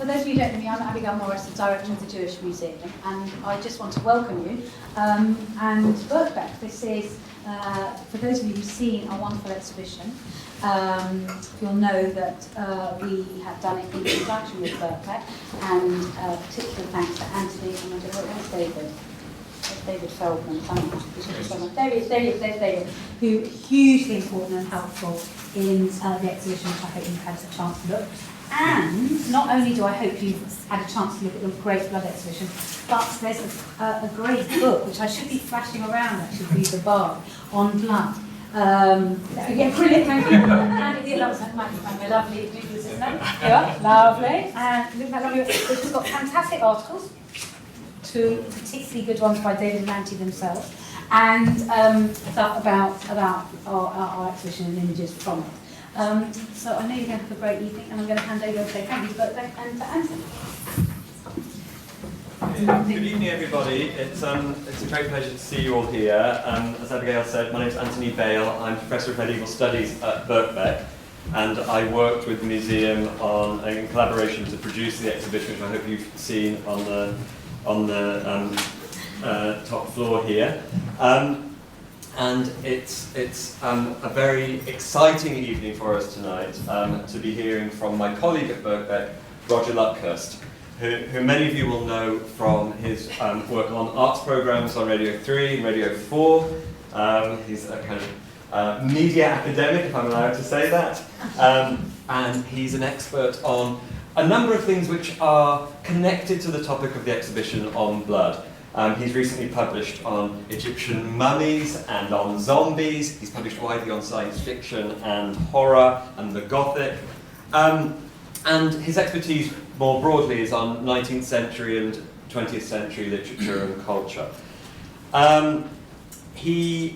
those of you who don't know me, I'm Abigail Morris, the director of the Jewish Museum, and I just want to welcome you. And Birkbeck, this is, for those of you who've seen our wonderful exhibition, you'll know that we have done it in conjunction with Birkbeck, and particular thanks to Anthony and where's David? David Feldman, there he is, there's David, who hugely important and helpful in the exhibition, which I hope you've had a chance to look. And not only do I hope you've had a chance to look at the great blood exhibition, but there's a great book, which I should be flashing around actually for you to buy, on blood. Yeah, brilliant, thank you. And it loves that microphone, we're lovely, isn't it? Yeah, lovely. And look at that lovely, which has got fantastic articles, two particularly good ones by David and Antti themselves, and stuff about our exhibition and images from it. So I know you're going to have a great evening, and I'm going to hand over and say thank you to Birkbeck and to Anthony. Good evening, everybody. It's a great pleasure to see you all here. As Abigail said, my name is Anthony Bale. I'm Professor of Medieval Studies at Birkbeck, and I worked with the museum in collaboration to produce the exhibition, which I hope you've seen on the top floor here. And it's a very exciting evening for us tonight to be hearing from my colleague at Birkbeck, Roger Luckhurst, who many of you will know from his work on arts programs on Radio 3 and Radio 4. He's a kind of media academic, if I'm allowed to say that. And he's an expert on a number of things which are connected to the topic of the exhibition on blood. He's recently published on Egyptian mummies and on zombies. He's published widely on science fiction and horror and the Gothic. And his expertise more broadly is on 19th century and 20th century literature and culture. He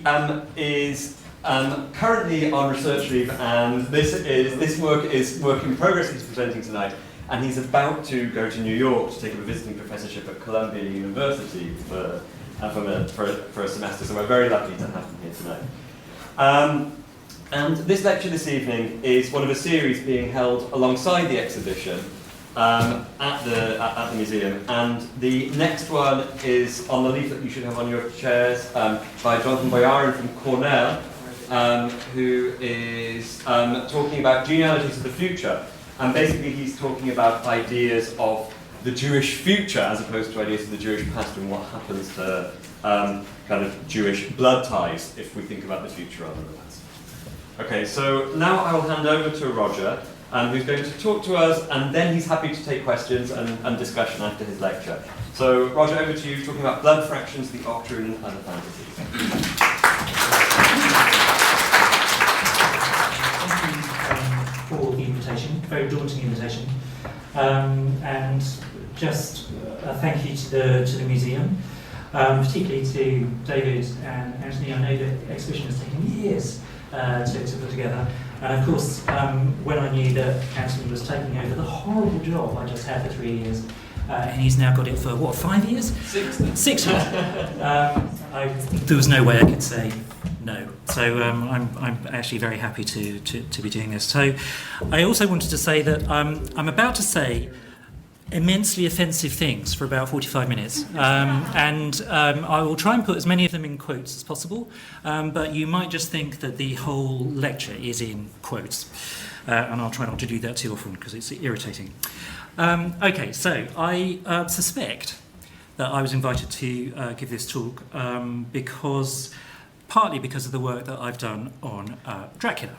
is currently on research leave, and this work is work in progress he's presenting tonight. And he's about to go to New York to take up a visiting professorship at Columbia University for a semester, so we're very lucky to have him here tonight. And this lecture this evening is one of a series being held alongside the exhibition at the museum. And the next one is on the leaflet you should have on your chairs by Jonathan Boyarin from Cornell, who is talking about genealogies of the future. And basically he's talking about ideas of the Jewish future as opposed to ideas of the Jewish past and what happens to kind of Jewish blood ties if we think about the future rather than the past. Okay, so now I will hand over to Roger, who's going to talk to us, and then he's happy to take questions and discussion after his lecture. So Roger, over to you, talking about blood fractions, the Octoroon and other fantasies. For the invitation, very daunting invitation, and just a thank you to the museum, particularly to David and Anthony. I know the exhibition has taken years to put together, and of course when I knew that Anthony was taking over the horrible job I just had for 3 years, and he's now got it for what, 5 years? 6 years. There was no way I could say no. So I'm actually very happy to be doing this. So I also wanted to say that I'm about to say immensely offensive things for about 45 minutes. And I will try and put as many of them in quotes as possible, but you might just think that the whole lecture is in quotes. And I'll try not to do that too often because it's irritating. Okay, so I suspect that I was invited to give this talk partly because of the work that I've done on Dracula,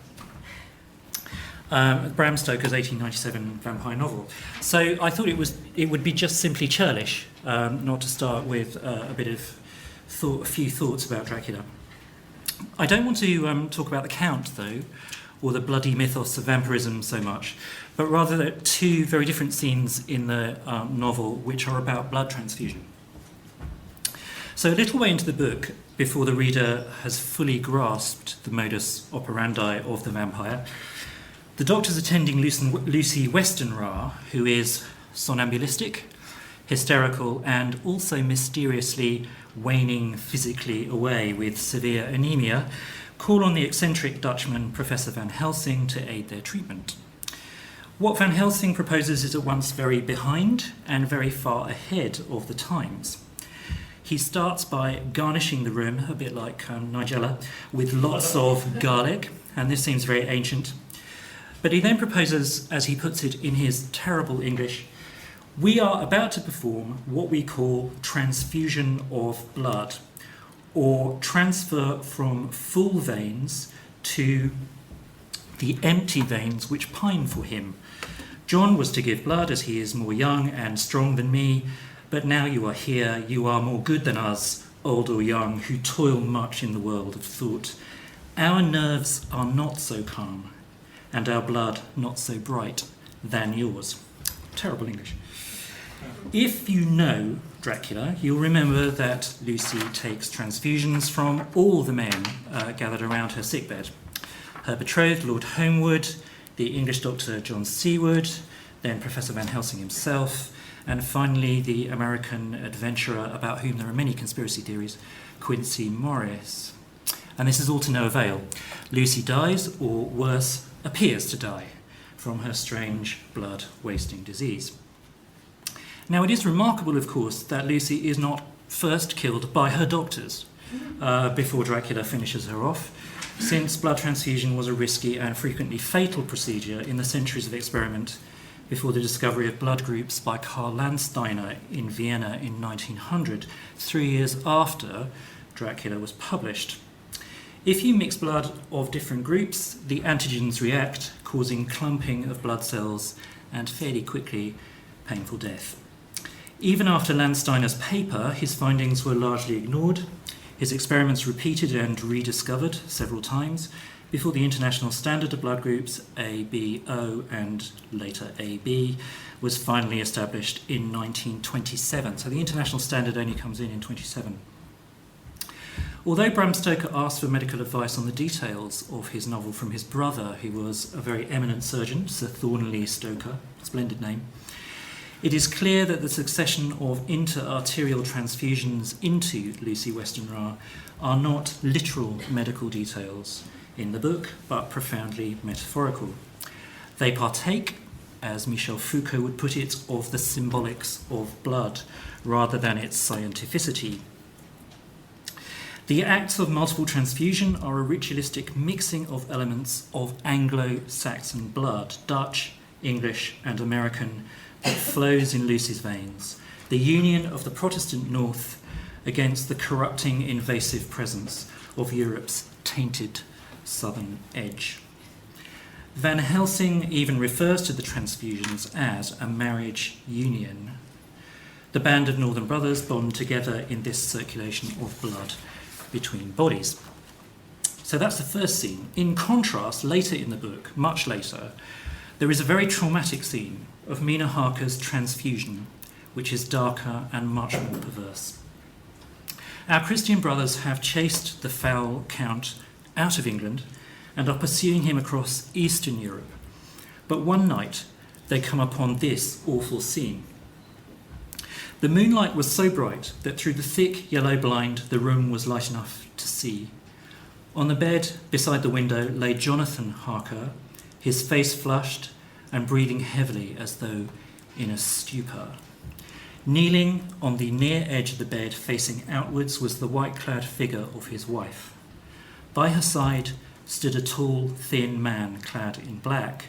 Bram Stoker's 1897 vampire novel. So I thought it would be just simply churlish not to start with a few thoughts about Dracula. I don't want to talk about the Count, though, or the bloody mythos of vampirism so much, but rather two very different scenes in the novel which are about blood transfusion. So a little way into the book, before the reader has fully grasped the modus operandi of the vampire, the doctor's attending Lucy Westenra, who is somnambulistic, hysterical, and also mysteriously waning physically away with severe anemia, call on the eccentric Dutchman Professor Van Helsing to aid their treatment. What Van Helsing proposes is at once very behind and very far ahead of the times. He starts by garnishing the room, a bit like Nigella, with lots of garlic, and this seems very ancient. But he then proposes, as he puts it in his terrible English, we are about to perform what we call transfusion of blood, or transfer from full veins to the empty veins which pine for him. John was to give blood as he is more young and strong than me, but now you are here, you are more good than us, old or young, who toil much in the world of thought. Our nerves are not so calm, and our blood not so bright than yours. Terrible English. If you know Dracula, you'll remember that Lucy takes transfusions from all the men gathered around her sickbed. Her betrothed, Lord Homewood, the English doctor John Seward, then Professor Van Helsing himself, and finally the American adventurer about whom there are many conspiracy theories, Quincy Morris. And this is all to no avail. Lucy dies, or worse, appears to die, from her strange blood-wasting disease. Now, it is remarkable, of course, that Lucy is not first killed by her doctors before Dracula finishes her off, since blood transfusion was a risky and frequently fatal procedure in the centuries of experiment before the discovery of blood groups by Karl Landsteiner in Vienna in 1900, 3 years after Dracula was published. If you mix blood of different groups, the antigens react, causing clumping of blood cells and fairly quickly painful death. Even after Landsteiner's paper, his findings were largely ignored, his experiments repeated and rediscovered several times before the international standard of blood groups, A, B, O, and later AB, was finally established in 1927. So the international standard only comes in 27. Although Bram Stoker asked for medical advice on the details of his novel from his brother, who was a very eminent surgeon, Sir Thornley Stoker, splendid name, it is clear that the succession of inter-arterial transfusions into Lucy Westenra are not literal medical details in the book, but profoundly metaphorical. They partake, as Michel Foucault would put it, of the symbolics of blood, rather than its scientificity. The acts of multiple transfusion are a ritualistic mixing of elements of Anglo-Saxon blood, Dutch, English, and American, that flows in Lucy's veins, the union of the Protestant North against the corrupting, invasive presence of Europe's tainted southern edge. Van Helsing even refers to the transfusions as a marriage union. The band of Northern Brothers bond together in this circulation of blood between bodies. So that's the first scene. In contrast, later in the book, much later, there is a very traumatic scene of Mina Harker's transfusion, which is darker and much more perverse. Our Christian brothers have chased the foul count out of England and are pursuing him across Eastern Europe. But one night, they come upon this awful scene. The moonlight was so bright that through the thick yellow blind, the room was light enough to see. On the bed beside the window lay Jonathan Harker, his face flushed and breathing heavily as though in a stupor. Kneeling on the near edge of the bed, facing outwards, was the white-clad figure of his wife. By her side stood a tall, thin man clad in black.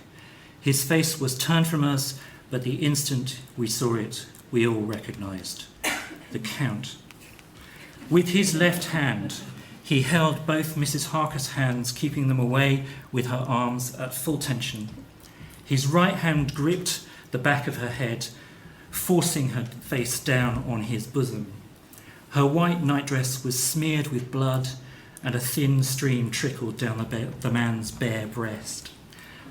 His face was turned from us, but the instant we saw it, we all recognised the Count. With his left hand, he held both Mrs. Harker's hands, keeping them away with her arms at full tension. His right hand gripped the back of her head, forcing her face down on his bosom. Her white nightdress was smeared with blood, and a thin stream trickled down the man's bare breast.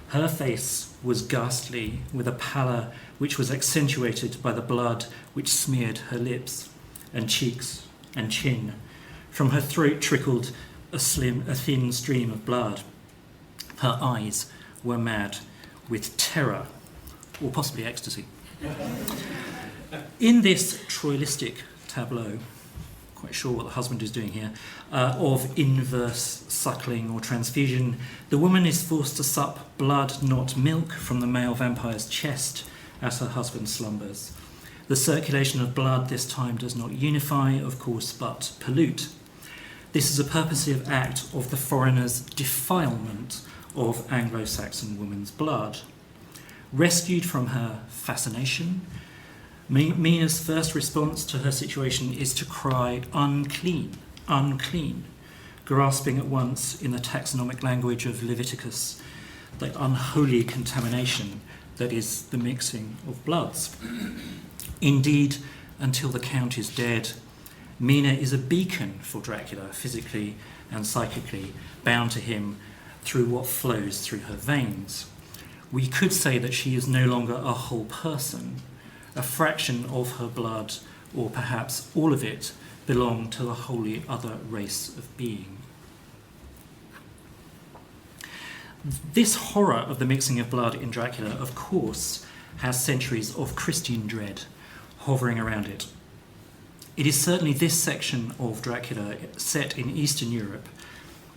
Her face was ghastly, with a pallor which was accentuated by the blood which smeared her lips and cheeks and chin. From her throat trickled a thin stream of blood. Her eyes were mad with terror, or possibly ecstasy. In this Troilistic tableau, quite sure what the husband is doing here, of inverse suckling or transfusion, the woman is forced to sup blood, not milk, from the male vampire's chest as her husband slumbers. The circulation of blood this time does not unify, of course, but pollute. This is a purposive act of the foreigner's defilement of Anglo-Saxon woman's blood. Rescued from her fascination, Mina's first response to her situation is to cry, "Unclean, unclean," grasping at once in the taxonomic language of Leviticus the unholy contamination that is the mixing of bloods. Indeed, until the Count is dead, Mina is a beacon for Dracula, physically and psychically, bound to him through what flows through her veins. We could say that she is no longer a whole person. A fraction of her blood, or perhaps all of it, belong to a wholly other race of being. This horror of the mixing of blood in Dracula, of course, has centuries of Christian dread hovering around it. It is certainly this section of Dracula, set in Eastern Europe,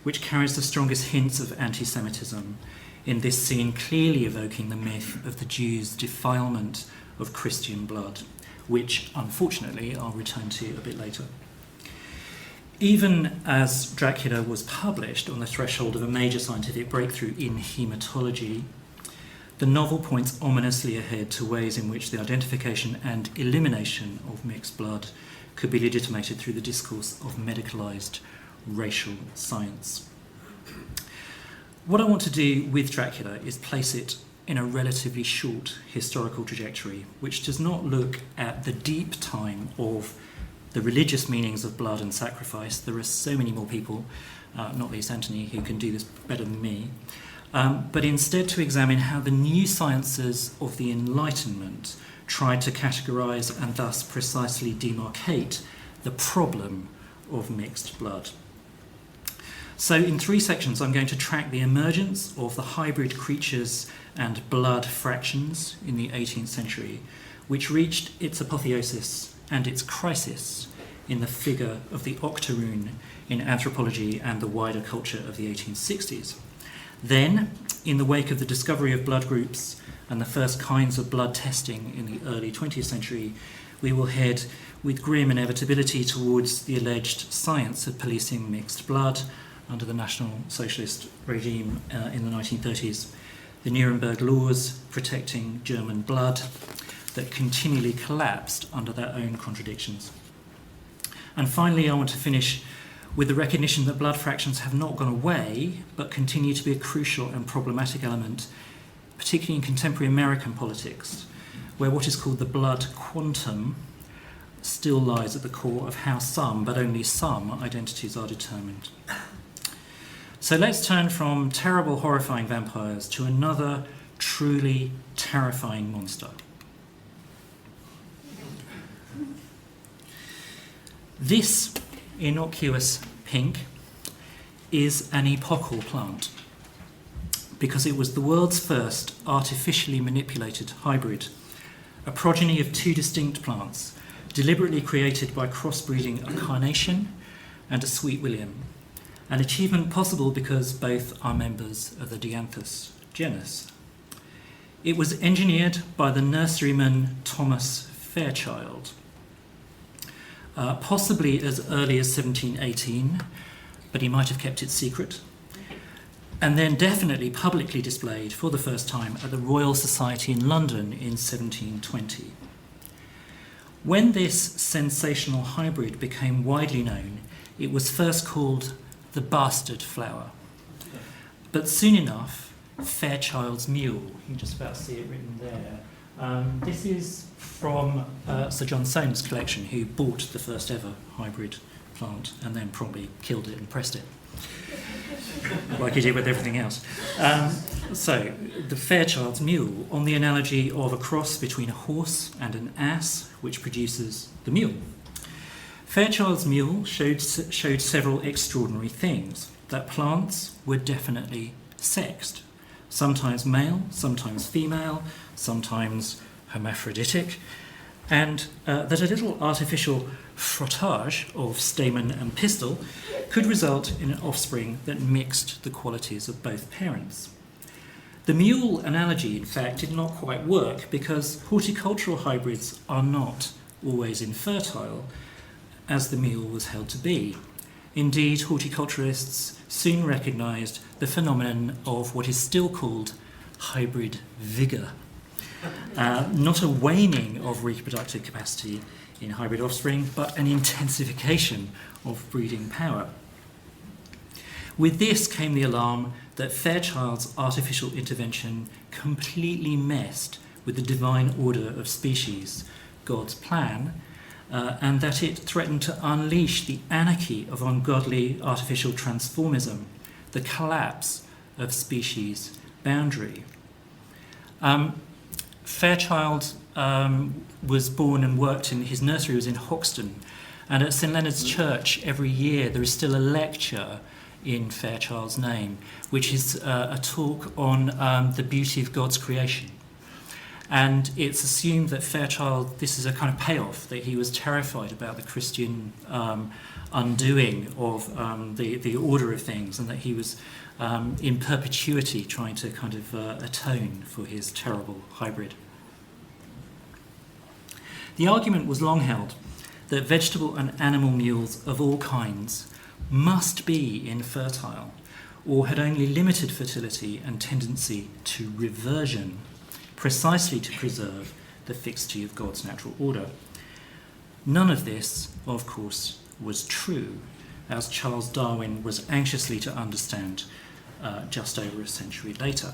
which carries the strongest hints of anti-Semitism, in this scene clearly evoking the myth of the Jews' defilement of Christian blood, which, unfortunately, I'll return to a bit later. Even as Dracula was published on the threshold of a major scientific breakthrough in haematology, the novel points ominously ahead to ways in which the identification and elimination of mixed blood could be legitimated through the discourse of medicalised racial science. What I want to do with Dracula is place it in a relatively short historical trajectory, which does not look at the deep time of the religious meanings of blood and sacrifice. There are so many more people, not least Anthony, who can do this better than me, but instead to examine how the new sciences of the Enlightenment tried to categorise and thus precisely demarcate the problem of mixed blood. So in 3 sections, I'm going to track the emergence of the hybrid creatures and blood fractions in the 18th century, which reached its apotheosis and its crisis in the figure of the Octoroon in anthropology and the wider culture of the 1860s. Then, in the wake of the discovery of blood groups and the first kinds of blood testing in the early 20th century, we will head with grim inevitability towards the alleged science of policing mixed blood under the National Socialist regime in the 1930s, the Nuremberg laws protecting German blood that continually collapsed under their own contradictions. And finally, I want to finish with the recognition that blood fractions have not gone away, but continue to be a crucial and problematic element, particularly in contemporary American politics, where what is called the blood quantum still lies at the core of how some, but only some, identities are determined. So let's turn from terrible, horrifying vampires to another truly terrifying monster. This innocuous pink is an epochal plant because it was the world's first artificially manipulated hybrid, a progeny of 2 distinct plants, deliberately created by crossbreeding a carnation and a sweet william, an achievement possible because both are members of the Dianthus genus. It was engineered by the nurseryman Thomas Fairchild, possibly as early as 1718, but he might have kept it secret, and then definitely publicly displayed for the first time at the Royal Society in London in 1720. When this sensational hybrid became widely known, it was first called the bastard flower, but soon enough, Fairchild's mule. You can just about see it written there. This is from Sir John Soane's collection, who bought the first ever hybrid plant and then probably killed it and pressed it, like he did with everything else. So, the Fairchild's mule, on the analogy of a cross between a horse and an ass, which produces the mule. Fairchild's mule showed several extraordinary things. That plants were definitely sexed, sometimes male, sometimes female, sometimes hermaphroditic, and that a little artificial frottage of stamen and pistil could result in an offspring that mixed the qualities of both parents. The mule analogy, in fact, did not quite work because horticultural hybrids are not always infertile, as the mule was held to be. Indeed, horticulturists soon recognised the phenomenon of what is still called hybrid vigour, not a waning of reproductive capacity in hybrid offspring, but an intensification of breeding power. With this came the alarm that Fairchild's artificial intervention completely messed with the divine order of species, God's plan, and that it threatened to unleash the anarchy of ungodly artificial transformism, the collapse of species boundary. Fairchild was born and worked in, his nursery was in Hoxton, and at St Leonard's Church every year there is still a lecture in Fairchild's name, which is a talk on the beauty of God's creation. And it's assumed that Fairchild, this is a kind of payoff, that he was terrified about the Christian undoing of the order of things, and that he was in perpetuity trying to kind of atone for his terrible hybrid. The argument was long held that vegetable and animal mules of all kinds must be infertile, or had only limited fertility and tendency to reversion, precisely to preserve the fixity of God's natural order. None of this, of course, was true, as Charles Darwin was anxiously to understand just over a century later.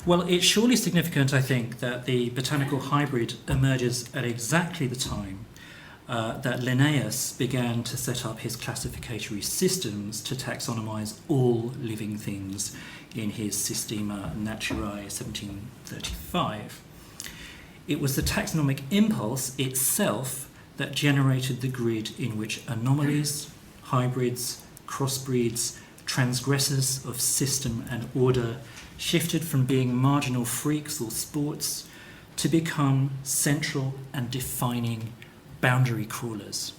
Well, it's surely significant, I think, that the botanical hybrid emerges at exactly the time that Linnaeus began to set up his classificatory systems to taxonomize all living things in his Systema Naturae 1735. It was the taxonomic impulse itself that generated the grid in which anomalies, hybrids, crossbreeds, transgressors of system and order shifted from being marginal freaks or sports to become central and defining boundary crawlers.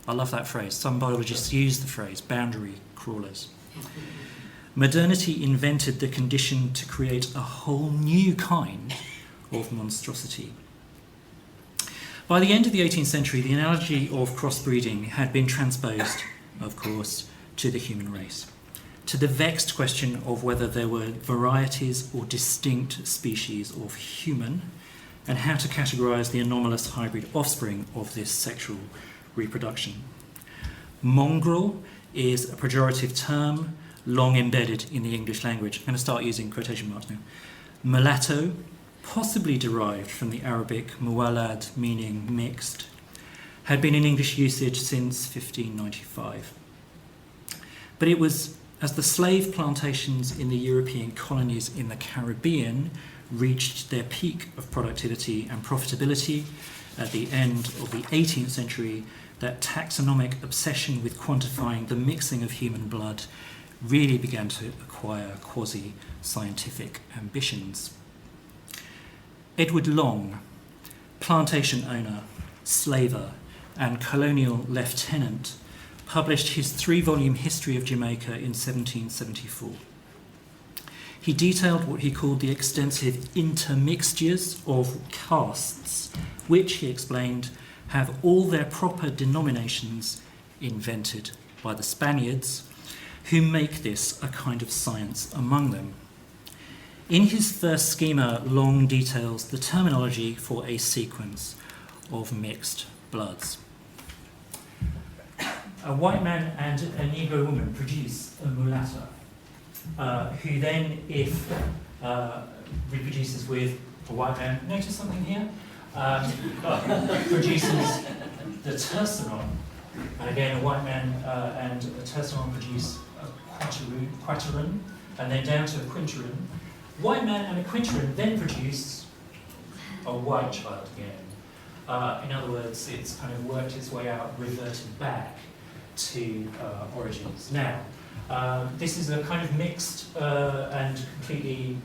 I love that phrase. Some biologists use the phrase boundary crawlers. Modernity invented the condition to create a whole new kind of monstrosity. By the end of the 18th century, the analogy of crossbreeding had been transposed, of course, to the human race, to the vexed question of whether there were varieties or distinct species of human, and how to categorise the anomalous hybrid offspring of this sexual reproduction. Mongrel is a pejorative term long embedded in the English language. I'm going to start using quotation marks now. Mulatto, possibly derived from the Arabic muwalad, meaning mixed, had been in English usage since 1595. But it was as the slave plantations in the European colonies in the Caribbean reached their peak of productivity and profitability at the end of the 18th century that taxonomic obsession with quantifying the mixing of human blood really began to acquire quasi-scientific ambitions. Edward Long, plantation owner, slaver, and colonial lieutenant, published his 3-volume History of Jamaica in 1774. He detailed what he called the extensive intermixtures of castes, which, he explained, have all their proper denominations invented by the Spaniards, who make this a kind of science among them. In his first schema, Long details the terminology for a sequence of mixed bloods. A white man and a Negro woman produce a mulatta, who then, if reproduces with a white man, notice something here, produces the terceron. And again, a white man and a terceron produce a quadroon, and then down to a quinteron. White man and a quinteron then produce a white child again. In other words, it's kind of worked its way out, reverted back to origins. Now, this is a kind of mixed and completely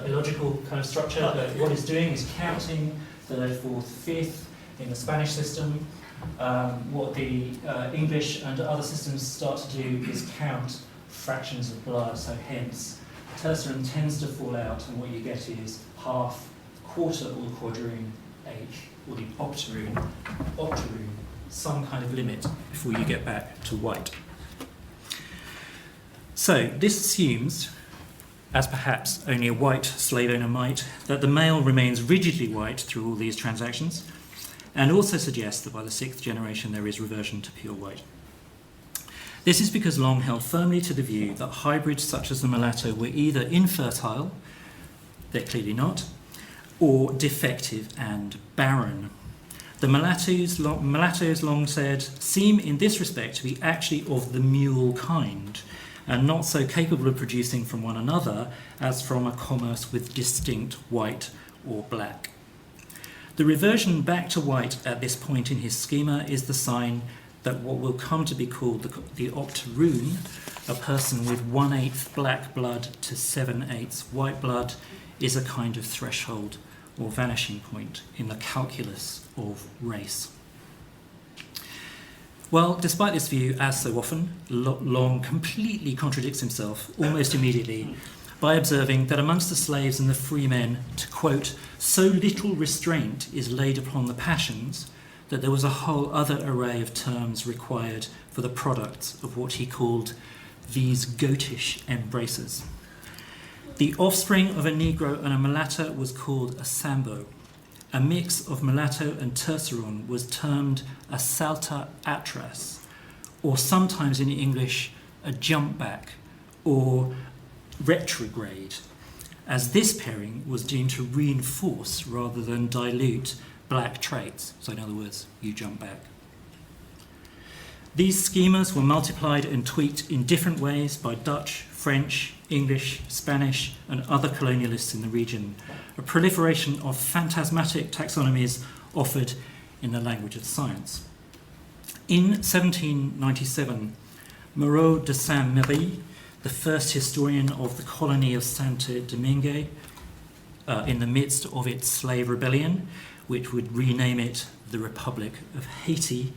illogical kind of structure, but what it's doing is counting third, fourth, fifth in the Spanish system. What the English and other systems start to do is count fractions of blood, so hence tertium tends to fall out, and what you get is half, quarter, or the quadroon H, or the octoroon, some kind of limit before you get back to white. So this assumes, as perhaps only a white slave owner might, that the male remains rigidly white through all these transactions, and also suggests that by the 6th generation there is reversion to pure white. This is because Long held firmly to the view that hybrids such as the mulatto were either infertile, they're clearly not, or defective and barren. The mulattoes, Long said, seem in this respect to be actually of the mule kind, and not so capable of producing from one another as from a commerce with distinct white or black. The reversion back to white at this point in his schema is the sign that what will come to be called the octoroon, a person with 1/8 black blood to 7/8 white blood, is a kind of threshold or vanishing point in the calculus of race. Well, despite this view, as so often, Long completely contradicts himself almost immediately by observing that amongst the slaves and the free men, to quote, so little restraint is laid upon the passions that there was a whole other array of terms required for the products of what he called these goatish embraces. The offspring of a Negro and a mulatto was called a sambo. A mix of mulatto and terceron was termed a salta atras, or sometimes in English, a jump back, or retrograde, as this pairing was deemed to reinforce rather than dilute black traits. So in other words, you jump back. These schemas were multiplied and tweaked in different ways by Dutch, French, English, Spanish, and other colonialists in the region, a proliferation of phantasmatic taxonomies offered in the language of science. In 1797, Moreau de Saint-Méry, the first historian of the colony of Santo Domingue, in the midst of its slave rebellion, which would rename it the Republic of Haiti,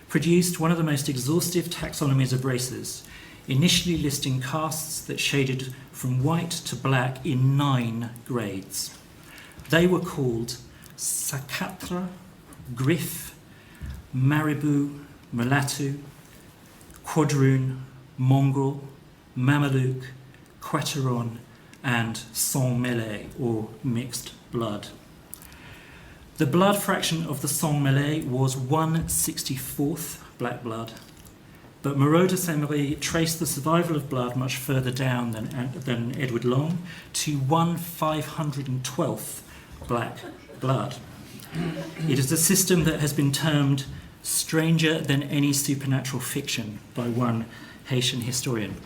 produced one of the most exhaustive taxonomies of races, initially listing castes that shaded from white to black in 9 grades. They were called Sacatre, Griff, Marabou, Mulatto, Quadroon, Mongrel, Mameluke, Quatron, and Sang-Mêlé, or mixed blood. The blood fraction of the Sang-Mêlé was 1/64 black blood, but Moreau de Saint-Méry traced the survival of blood much further down than Edward Long to 1/512 black blood. It is a system that has been termed stranger than any supernatural fiction by one Haitian historian.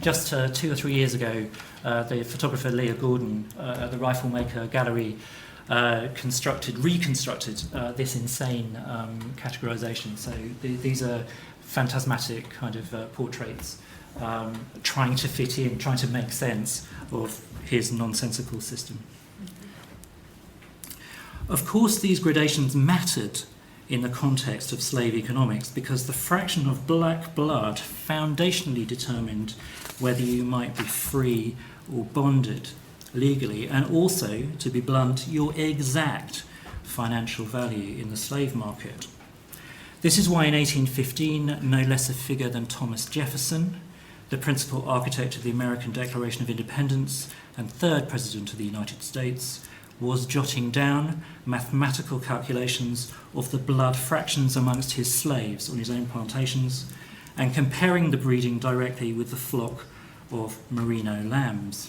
Just 2 or 3 years ago, the photographer Leah Gordon at the Riflemaker Gallery reconstructed this insane categorization. So these are phantasmatic kind of portraits trying to fit in, trying to make sense of his nonsensical system. Of course, these gradations mattered in the context of slave economics because the fraction of black blood foundationally determined whether you might be free or bonded legally, and also, to be blunt, your exact financial value in the slave market. This is why in 1815, no less a figure than Thomas Jefferson, the principal architect of the American Declaration of Independence and 3rd President of the United States, was jotting down mathematical calculations of the blood fractions amongst his slaves on his own plantations and comparing the breeding directly with the flock of merino lambs.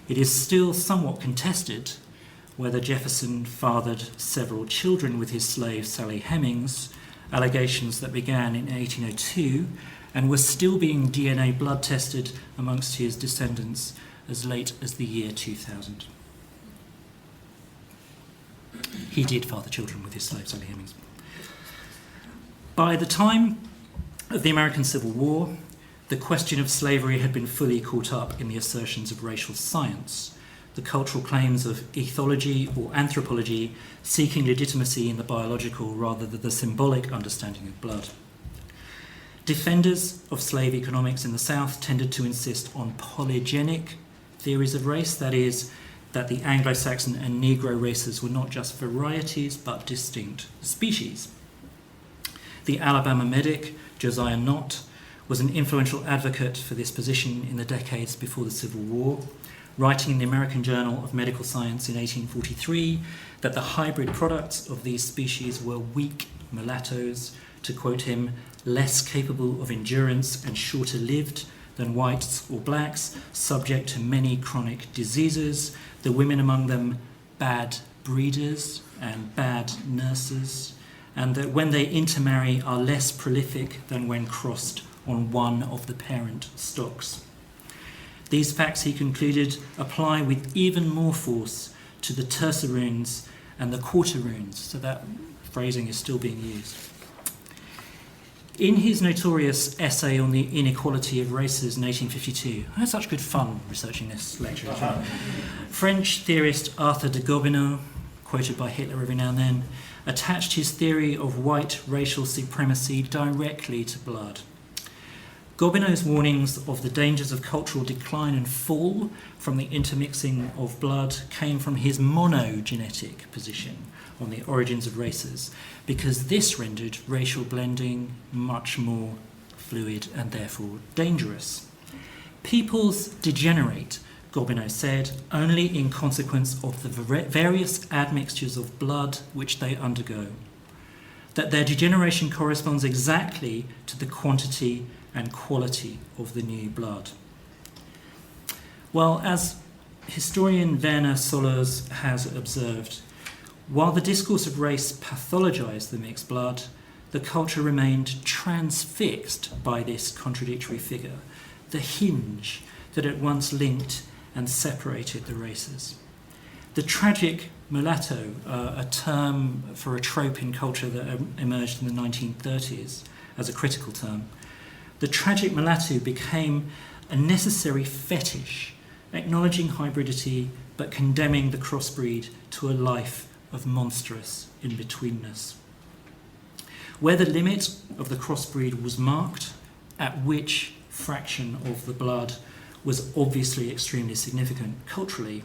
It is still somewhat contested whether Jefferson fathered several children with his slave Sally Hemings, allegations that began in 1802 and were still being DNA blood tested amongst his descendants as late as the year 2000. He did father children with his slave Sally Hemings. By the time of the American Civil War, the question of slavery had been fully caught up in the assertions of racial science. the cultural claims of ethology or anthropology seeking legitimacy in the biological rather than the symbolic understanding of blood. Defenders of slave economics in the South tended to insist on polygenic theories of race, that is, that the Anglo-Saxon and Negro races were not just varieties but distinct species. The Alabama medic, Josiah Nott, was an influential advocate for this position in the decades before the Civil War, writing in the American Journal of Medical Science in 1843 that the hybrid products of these species were weak mulattoes, to quote him, less capable of endurance and shorter lived than whites or blacks, subject to many chronic diseases, the women among them bad breeders and bad nurses, and that when they intermarry are less prolific than when crossed on one of the parent stocks. These facts, he concluded, apply with even more force to the terceroons and the quadroons, so that phrasing is still being used. In his notorious essay on the inequality of races in 1852, I had such good fun researching this lecture. French theorist Arthur de Gobineau, quoted by Hitler every now and then, attached his theory of white racial supremacy directly to blood. Gobineau's warnings of the dangers of cultural decline and fall from the intermixing of blood came from his monogenetic position on the origins of races, because this rendered racial blending much more fluid and therefore dangerous. Peoples degenerate, Gobineau said, only in consequence of the various admixtures of blood which they undergo. That their degeneration corresponds exactly to the quantity and quality of the new blood. Well, as historian Werner Sollers has observed, while the discourse of race pathologized the mixed blood, the culture remained transfixed by this contradictory figure, the hinge that at once linked and separated the races. The tragic mulatto, a term for a trope in culture that emerged in the 1930s as a critical term, the tragic mulatto became a necessary fetish, acknowledging hybridity but condemning the crossbreed to a life of monstrous in-betweenness. Where the limit of the crossbreed was marked, at which fraction of the blood was obviously extremely significant culturally.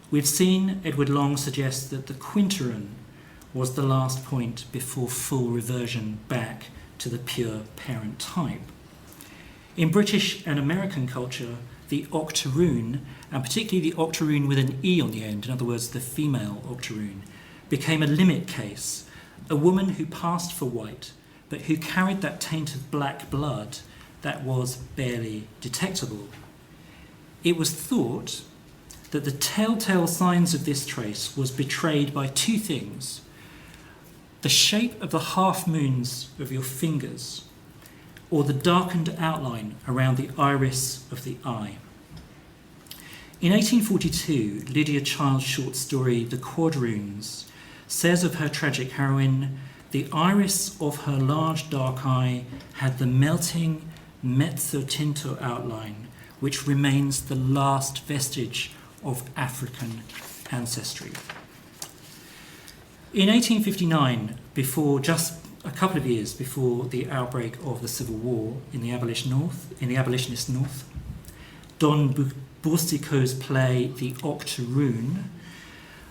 We've seen Edward Long suggest that the quinteron was the last point before full reversion back to the pure parent type. In British and American culture, the octoroon, and particularly the octoroon with an E on the end, in other words, the female octoroon, became a limit case, a woman who passed for white, but who carried that taint of black blood that was barely detectable. It was thought that the telltale signs of this trace was betrayed by two things: the shape of the half moons of your fingers, or the darkened outline around the iris of the eye. In 1842, Lydia Child's short story, The Quadroons, says of her tragic heroine, the iris of her large dark eye had the melting mezzotinto outline, which remains the last vestige of African ancestry. In 1859, just a couple of years before the outbreak of the Civil War in the abolitionist North, Don Boucicault's play The Octoroon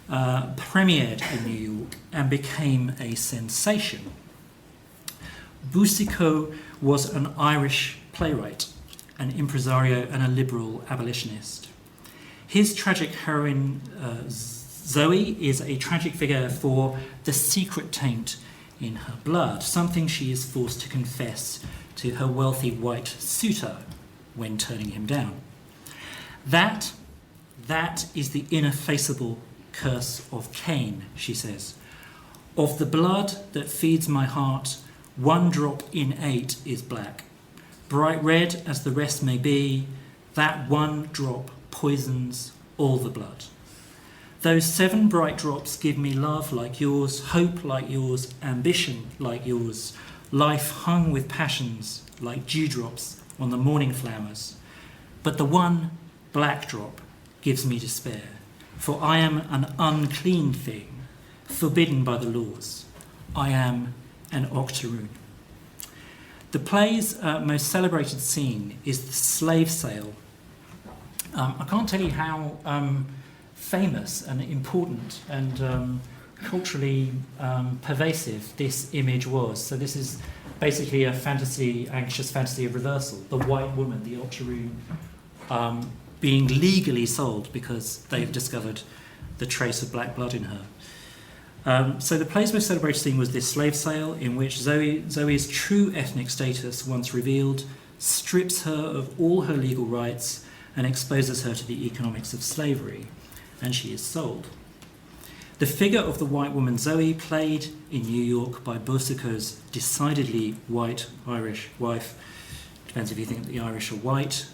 premiered in New York and became a sensation. Boucicault was an Irish playwright, an impresario and a liberal abolitionist. His tragic heroine, Zoe, is a tragic figure for the secret taint in her blood, something she is forced to confess to her wealthy white suitor when turning him down. That is the ineffaceable curse of Cain, she says. Of the blood that feeds my heart, 1 drop in 8 is black. Bright red as the rest may be, that 1 drop poisons all the blood. Those 7 bright drops give me love like yours, hope like yours, ambition like yours, life hung with passions like dewdrops on the morning flowers. But the 1 black drop gives me despair, for I am an unclean thing, forbidden by the laws. I am an octoroon. The play's most celebrated scene is the slave sale. I can't tell you how famous and important and culturally pervasive this image was. So this is basically a fantasy, anxious fantasy of reversal. The white woman, the octoroon, being legally sold because they've discovered the trace of black blood in her. So the play's most celebrated scene was this slave sale in which Zoe's true ethnic status, once revealed, strips her of all her legal rights and exposes her to the economics of slavery, and she is sold. The figure of the white woman Zoe, played in New York by Boucicault's decidedly white Irish wife, depends if you think the Irish are white,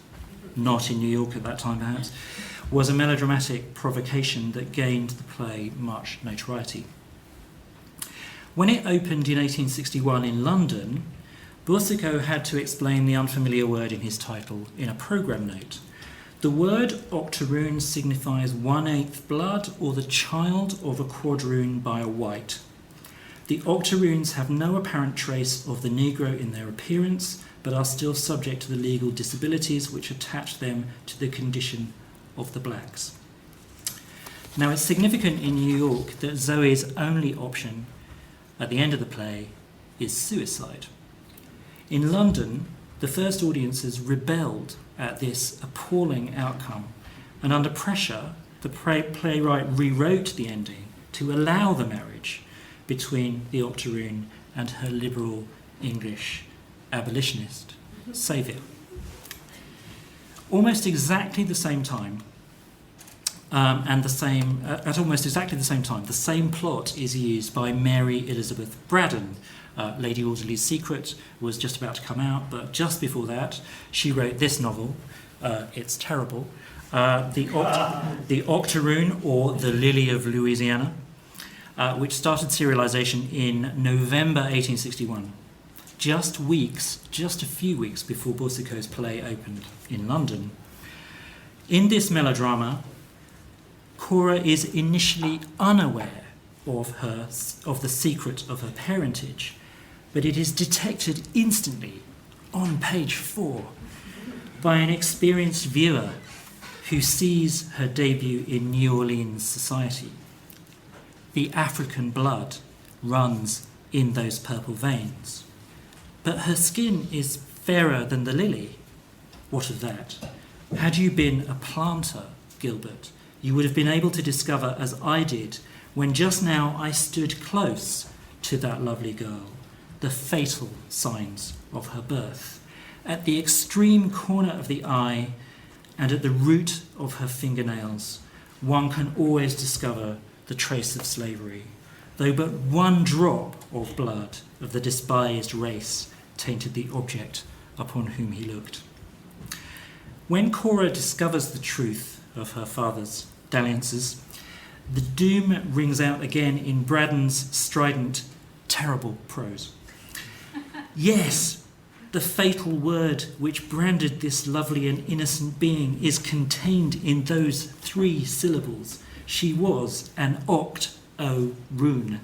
not in New York at that time perhaps, was a melodramatic provocation that gained the play much notoriety. When it opened in 1861 in London, Boucicault had to explain the unfamiliar word in his title in a programme note. The word octoroon signifies 1/8 blood or the child of a quadroon by a white. The octoroons have no apparent trace of the Negro in their appearance, but are still subject to the legal disabilities which attach them to the condition of the blacks. Now, it's significant in New York that Zoe's only option at the end of the play is suicide. In London, the first audiences rebelled at this appalling outcome, and under pressure, the playwright rewrote the ending to allow the marriage between the octoroon and her liberal English abolitionist saviour. Almost exactly the same time, at almost exactly the same time, the same plot is used by Mary Elizabeth Braddon. Lady Audley's Secret was just about to come out, but just before that, she wrote this novel. It's terrible. The Octoroon, or The Lily of Louisiana, which started serialisation in November 1861, just a few weeks before Boucicault's play opened in London. In this melodrama, Cora is initially unaware of the secret of her parentage, but it is detected instantly on page 4 by an experienced viewer who sees her debut in New Orleans society. The African blood runs in those purple veins, but her skin is fairer than the lily. What of that? Had you been a planter, Gilbert, you would have been able to discover, as I did, when just now I stood close to that lovely girl, the fatal signs of her birth. At the extreme corner of the eye and at the root of her fingernails, one can always discover the trace of slavery, though but one drop of blood of the despised race tainted the object upon whom he looked. When Cora discovers the truth of her father's dalliances, the doom rings out again in Braddon's strident, terrible prose. Yes, the fatal word which branded this lovely and innocent being is contained in those 3 syllables. She was an octoroon,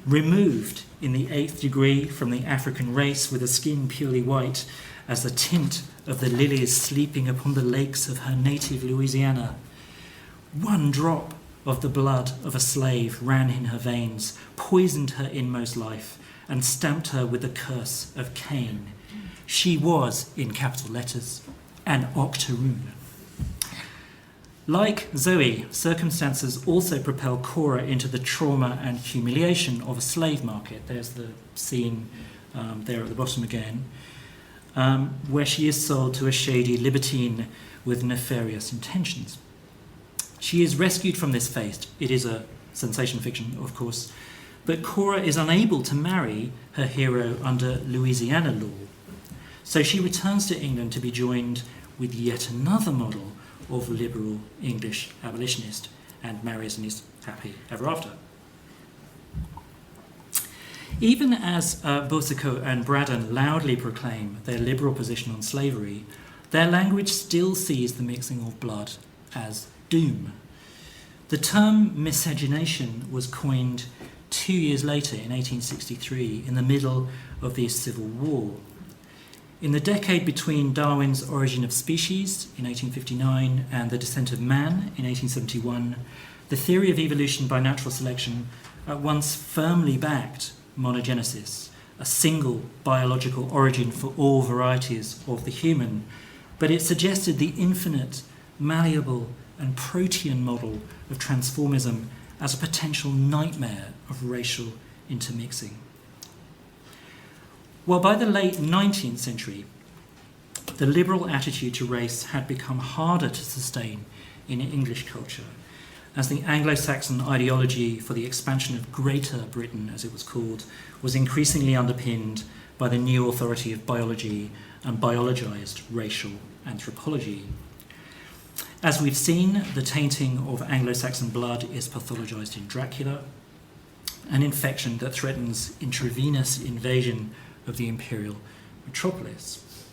removed in the 8th degree from the African race with a skin purely white as the tint of the lilies sleeping upon the lakes of her native Louisiana. One drop of the blood of a slave ran in her veins, poisoned her inmost life, and stamped her with the curse of Cain. She was, in capital letters, an octoroon. Like Zoe, circumstances also propel Cora into the trauma and humiliation of a slave market. There's the scene there at the bottom again, where she is sold to a shady libertine with nefarious intentions. She is rescued from this fate. It is a sensation fiction, of course, but Cora is unable to marry her hero under Louisiana law. So she returns to England to be joined with yet another model of liberal English abolitionist and marries and is happy ever after. Even as Boucicault and Braddon loudly proclaim their liberal position on slavery, their language still sees the mixing of blood as doom. The term miscegenation was coined 2 years later, in 1863, in the middle of the Civil War. In the decade between Darwin's Origin of Species in 1859 and The Descent of Man in 1871, the theory of evolution by natural selection at once firmly backed monogenesis, a single biological origin for all varieties of the human, but it suggested the infinite, malleable, and protean model of transformism as a potential nightmare of racial intermixing. Well, by the late 19th century, the liberal attitude to race had become harder to sustain in English culture, as the Anglo-Saxon ideology for the expansion of Greater Britain, as it was called, was increasingly underpinned by the new authority of biology and biologized racial anthropology. As we've seen, the tainting of Anglo-Saxon blood is pathologized in Dracula, an infection that threatens intravenous invasion of the imperial metropolis.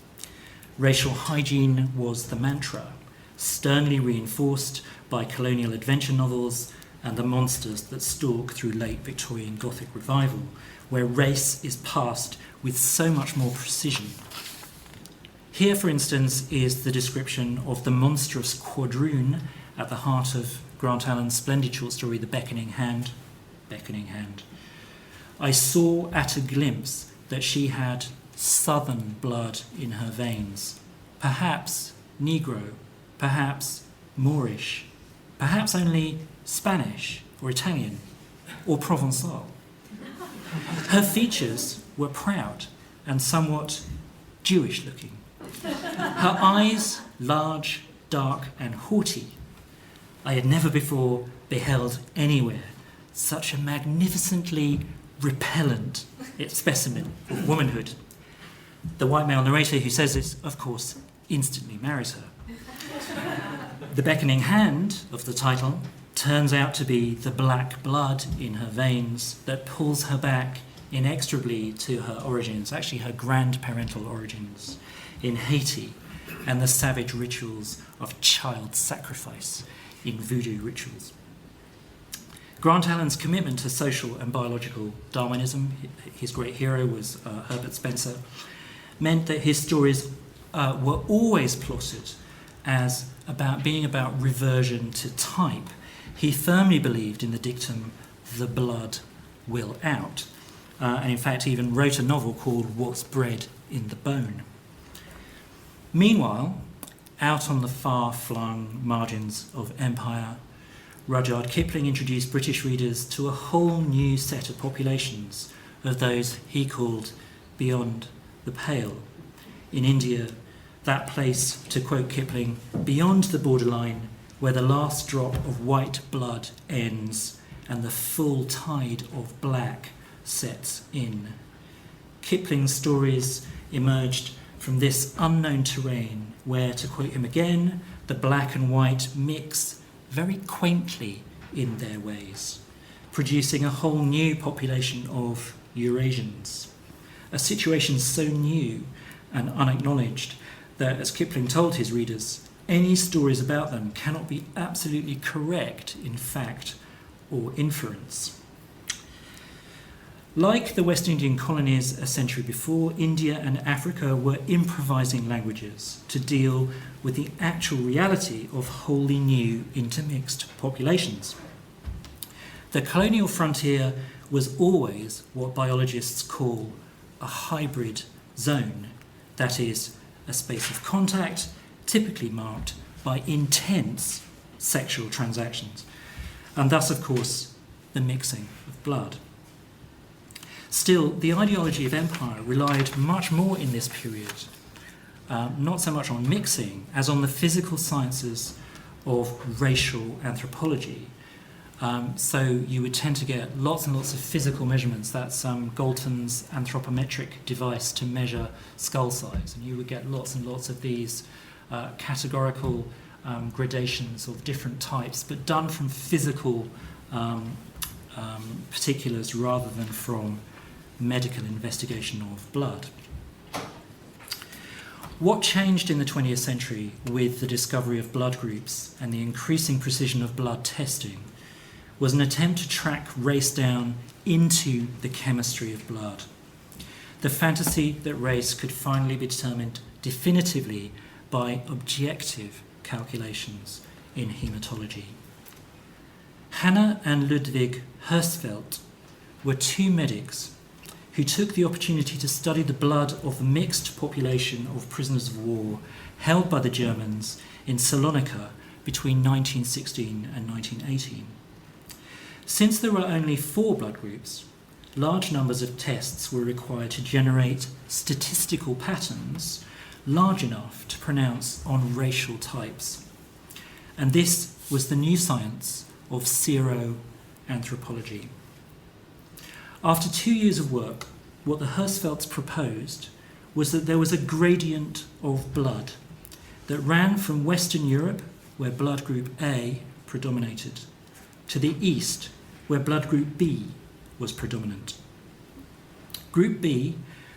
Racial hygiene was the mantra, sternly reinforced by colonial adventure novels and the monsters that stalk through late Victorian Gothic revival, where race is passed with so much more precision. Here, for instance, is the description of the monstrous quadroon at the heart of Grant Allen's splendid short story, The Beckoning Hand. Beckoning Hand. I saw at a glimpse that she had southern blood in her veins, perhaps Negro, perhaps Moorish, perhaps only Spanish or Italian or Provençal. Her features were proud and somewhat Jewish-looking. Her eyes large, dark, and haughty. I had never before beheld anywhere such a magnificently repellent specimen of womanhood. The white male narrator who says this, of course, instantly marries her. The beckoning hand of the title turns out to be the black blood in her veins that pulls her back inexorably to her origins, actually her grandparental origins, in Haiti and the savage rituals of child sacrifice in voodoo rituals. Grant Allen's commitment to social and biological Darwinism, his great hero was Herbert Spencer, meant that his stories were always plotted as being about reversion to type. He firmly believed in the dictum, the blood will out, and in fact even wrote a novel called What's Bred in the Bone. Meanwhile, out on the far-flung margins of empire, Rudyard Kipling introduced British readers to a whole new set of populations of those he called beyond the pale. In India, that place, to quote Kipling, beyond the borderline where the last drop of white blood ends and the full tide of black sets in. Kipling's stories emerged from this unknown terrain where, to quote him again, the black and white mix very quaintly in their ways, producing a whole new population of Eurasians, a situation so new and unacknowledged that, as Kipling told his readers, any stories about them cannot be absolutely correct in fact or inference. Like the West Indian colonies a century before, India and Africa were improvising languages to deal with the actual reality of wholly new intermixed populations. The colonial frontier was always what biologists call a hybrid zone, that is, a space of contact typically marked by intense sexual transactions, and thus, of course, the mixing of blood. Still, the ideology of empire relied much more in this period, not so much on mixing as on the physical sciences of racial anthropology. So you would tend to get lots and lots of physical measurements. That's Galton's anthropometric device to measure skull size. And you would get lots and lots of these categorical gradations of different types, but done from physical particulars rather than from medical investigation of blood. What changed in the 20th century with the discovery of blood groups and the increasing precision of blood testing was an attempt to track race down into the chemistry of blood. The fantasy that race could finally be determined definitively by objective calculations in haematology. Hannah and Ludwig Hirschfeld were two medics who took the opportunity to study the blood of the mixed population of prisoners of war held by the Germans in Salonika between 1916 and 1918. Since there were only 4 blood groups, large numbers of tests were required to generate statistical patterns large enough to pronounce on racial types. And this was the new science of seroanthropology. After 2 years of work, what the Hirschfelds proposed was that there was a gradient of blood that ran from Western Europe, where blood group A predominated, to the east, where blood group B was predominant. Group B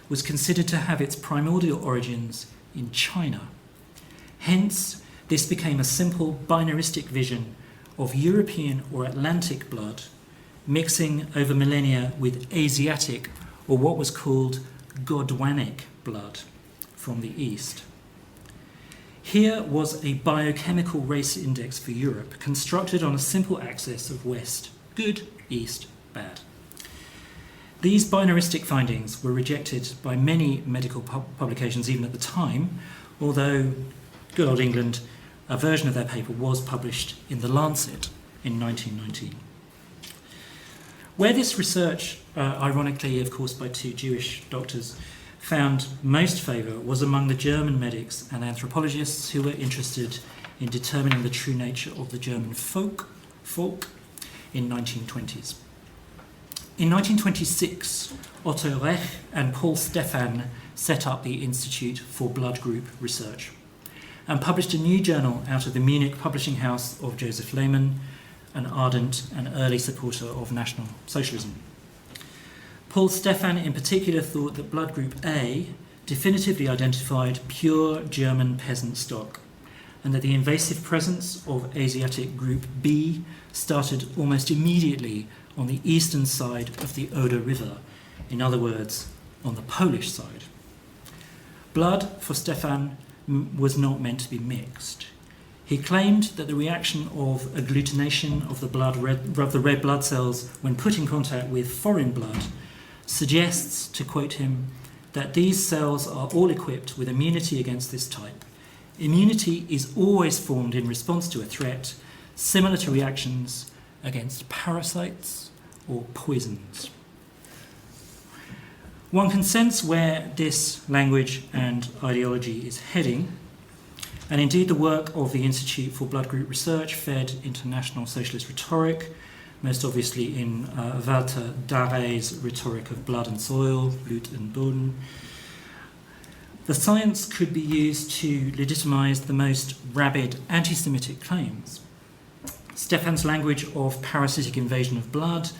was considered to have its primordial origins in China. Hence, this became a simple binaristic vision of European or Atlantic blood mixing over millennia with Asiatic or what was called Gondwanic blood from the east. Here was a biochemical race index for Europe constructed on a simple axis of west, good, east, bad. These binaristic findings were rejected by many medical publications even at the time, although good old England, a version of their paper was published in The Lancet in 1919. Where this research, ironically of course by 2 Jewish doctors, found most favour was among the German medics and anthropologists who were interested in determining the true nature of the German folk in 1920s. In 1926, Otto Rech and Paul Stephan set up the Institute for Blood Group Research and published a new journal out of the Munich publishing house of Joseph Lehmann, an ardent and early supporter of National Socialism. Paul Stephan in particular thought that blood group A definitively identified pure German peasant stock, and that the invasive presence of Asiatic group B started almost immediately on the eastern side of the Oder River, in other words, on the Polish side. Blood, for Stephan, was not meant to be mixed. He claimed that the reaction of agglutination of the red blood cells when put in contact with foreign blood suggests, to quote him, that these cells are all equipped with immunity against this type. Immunity is always formed in response to a threat, similar to reactions against parasites or poisons. One can sense where this language and ideology is heading, and indeed the work of the Institute for Blood Group Research fed international socialist rhetoric, most obviously in Walter Darey's rhetoric of blood and soil, Blut und Boden. The science could be used to legitimise the most rabid anti-Semitic claims. Stephan's language of parasitic invasion of blood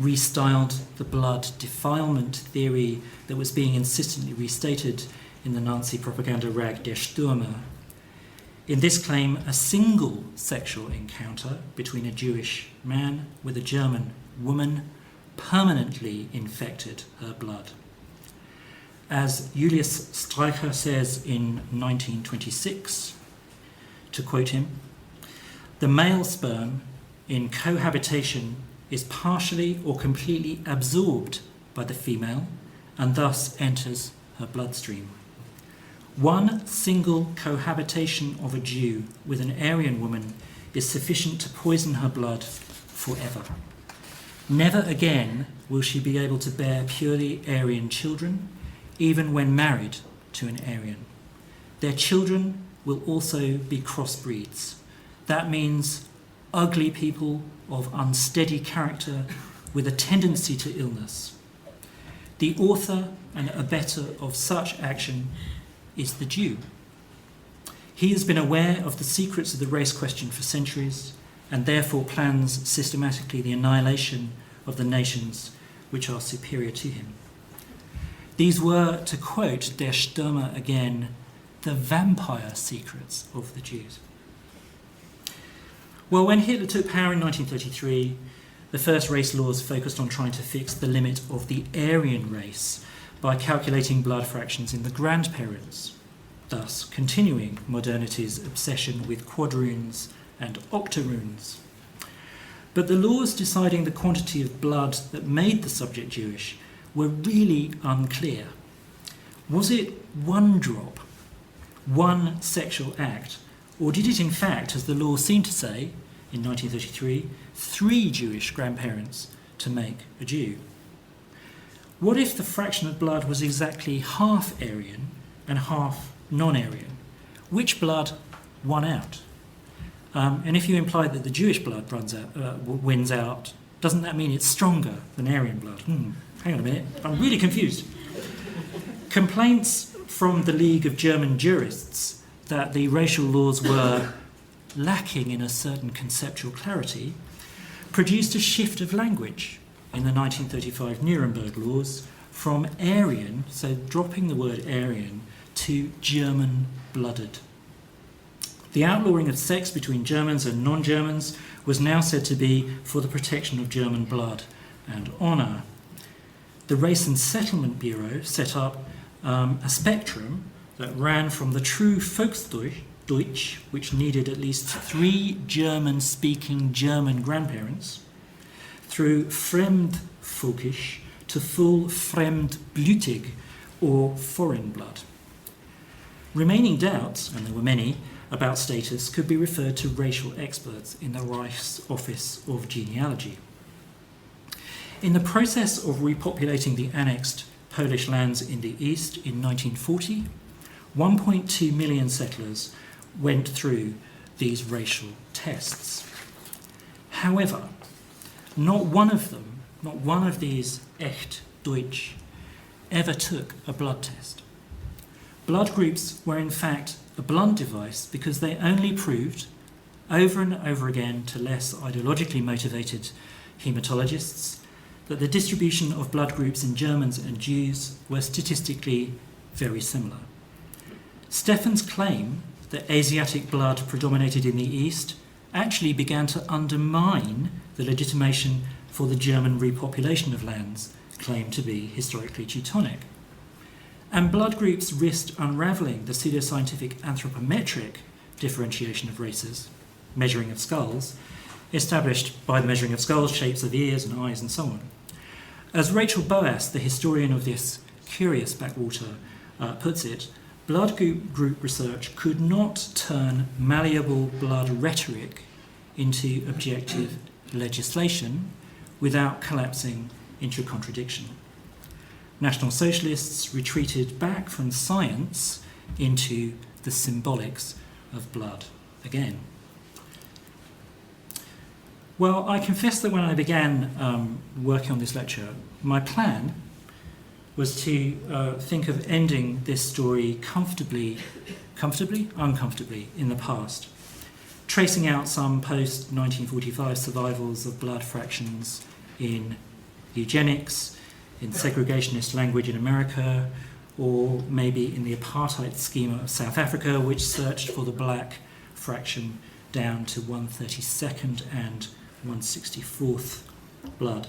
restyled the blood defilement theory that was being insistently restated in the Nazi propaganda rag Der Stürmer. In this claim, a single sexual encounter between a Jewish man with a German woman permanently infected her blood. As Julius Streicher says in 1926, to quote him, "The male sperm in cohabitation is partially or completely absorbed by the female and thus enters her bloodstream. One single cohabitation of a Jew with an Aryan woman is sufficient to poison her blood forever. Never again will she be able to bear purely Aryan children, even when married to an Aryan. Their children will also be crossbreeds. That means ugly people of unsteady character with a tendency to illness. The author and abettor of such action is the Jew. He has been aware of the secrets of the race question for centuries and therefore plans systematically the annihilation of the nations which are superior to him." These were, to quote Der Stürmer again, the vampire secrets of the Jews. Well, when Hitler took power in 1933, the first race laws focused on trying to fix the limit of the Aryan race by calculating blood fractions in the grandparents, thus continuing modernity's obsession with quadroons and octoroons. But the laws deciding the quantity of blood that made the subject Jewish were really unclear. Was it one drop, one sexual act, or did it in fact, as the law seemed to say in 1933, 3 Jewish grandparents to make a Jew? What if the fraction of blood was exactly half Aryan and half non-Aryan? Which blood won out? And if you imply that the Jewish blood wins out, doesn't that mean it's stronger than Aryan blood? Hang on a minute, I'm really confused. Complaints from the League of German Jurists that the racial laws were lacking in a certain conceptual clarity produced a shift of language in the 1935 Nuremberg laws from Aryan, so dropping the word Aryan, to German-blooded. The outlawing of sex between Germans and non-Germans was now said to be for the protection of German blood and honour. The Race and Settlement Bureau set up a spectrum that ran from the true Volksdeutsch, which needed at least 3 German-speaking German grandparents, through Fremdvölkisch to full Fremdblütig, or foreign blood. Remaining doubts, and there were many, about status could be referred to racial experts in the Reich's Office of Genealogy. In the process of repopulating the annexed Polish lands in the east in 1940, 1.2 million settlers went through these racial tests. However, not one of these echt Deutsch, ever took a blood test. Blood groups were in fact a blunt device because they only proved over and over again to less ideologically motivated haematologists that the distribution of blood groups in Germans and Jews were statistically very similar. Stephan's claim that Asiatic blood predominated in the East actually began to undermine the legitimation for the German repopulation of lands claimed to be historically Teutonic. And blood groups risked unravelling the pseudoscientific anthropometric differentiation of races, measuring of skulls, established by the measuring of skulls, shapes of ears and eyes and so on. As Rachel Boas, the historian of this curious backwater, puts it, blood group research could not turn malleable blood rhetoric into objective legislation without collapsing into contradiction. National Socialists retreated back from science into the symbolics of blood again. Well, I confess that when I began working on this lecture, my plan was to think of ending this story comfortably, uncomfortably in the past, tracing out some post-1945 survivals of blood fractions in eugenics, in segregationist language in America, or maybe in the apartheid schema of South Africa, which searched for the black fraction down to 132nd and 164th blood.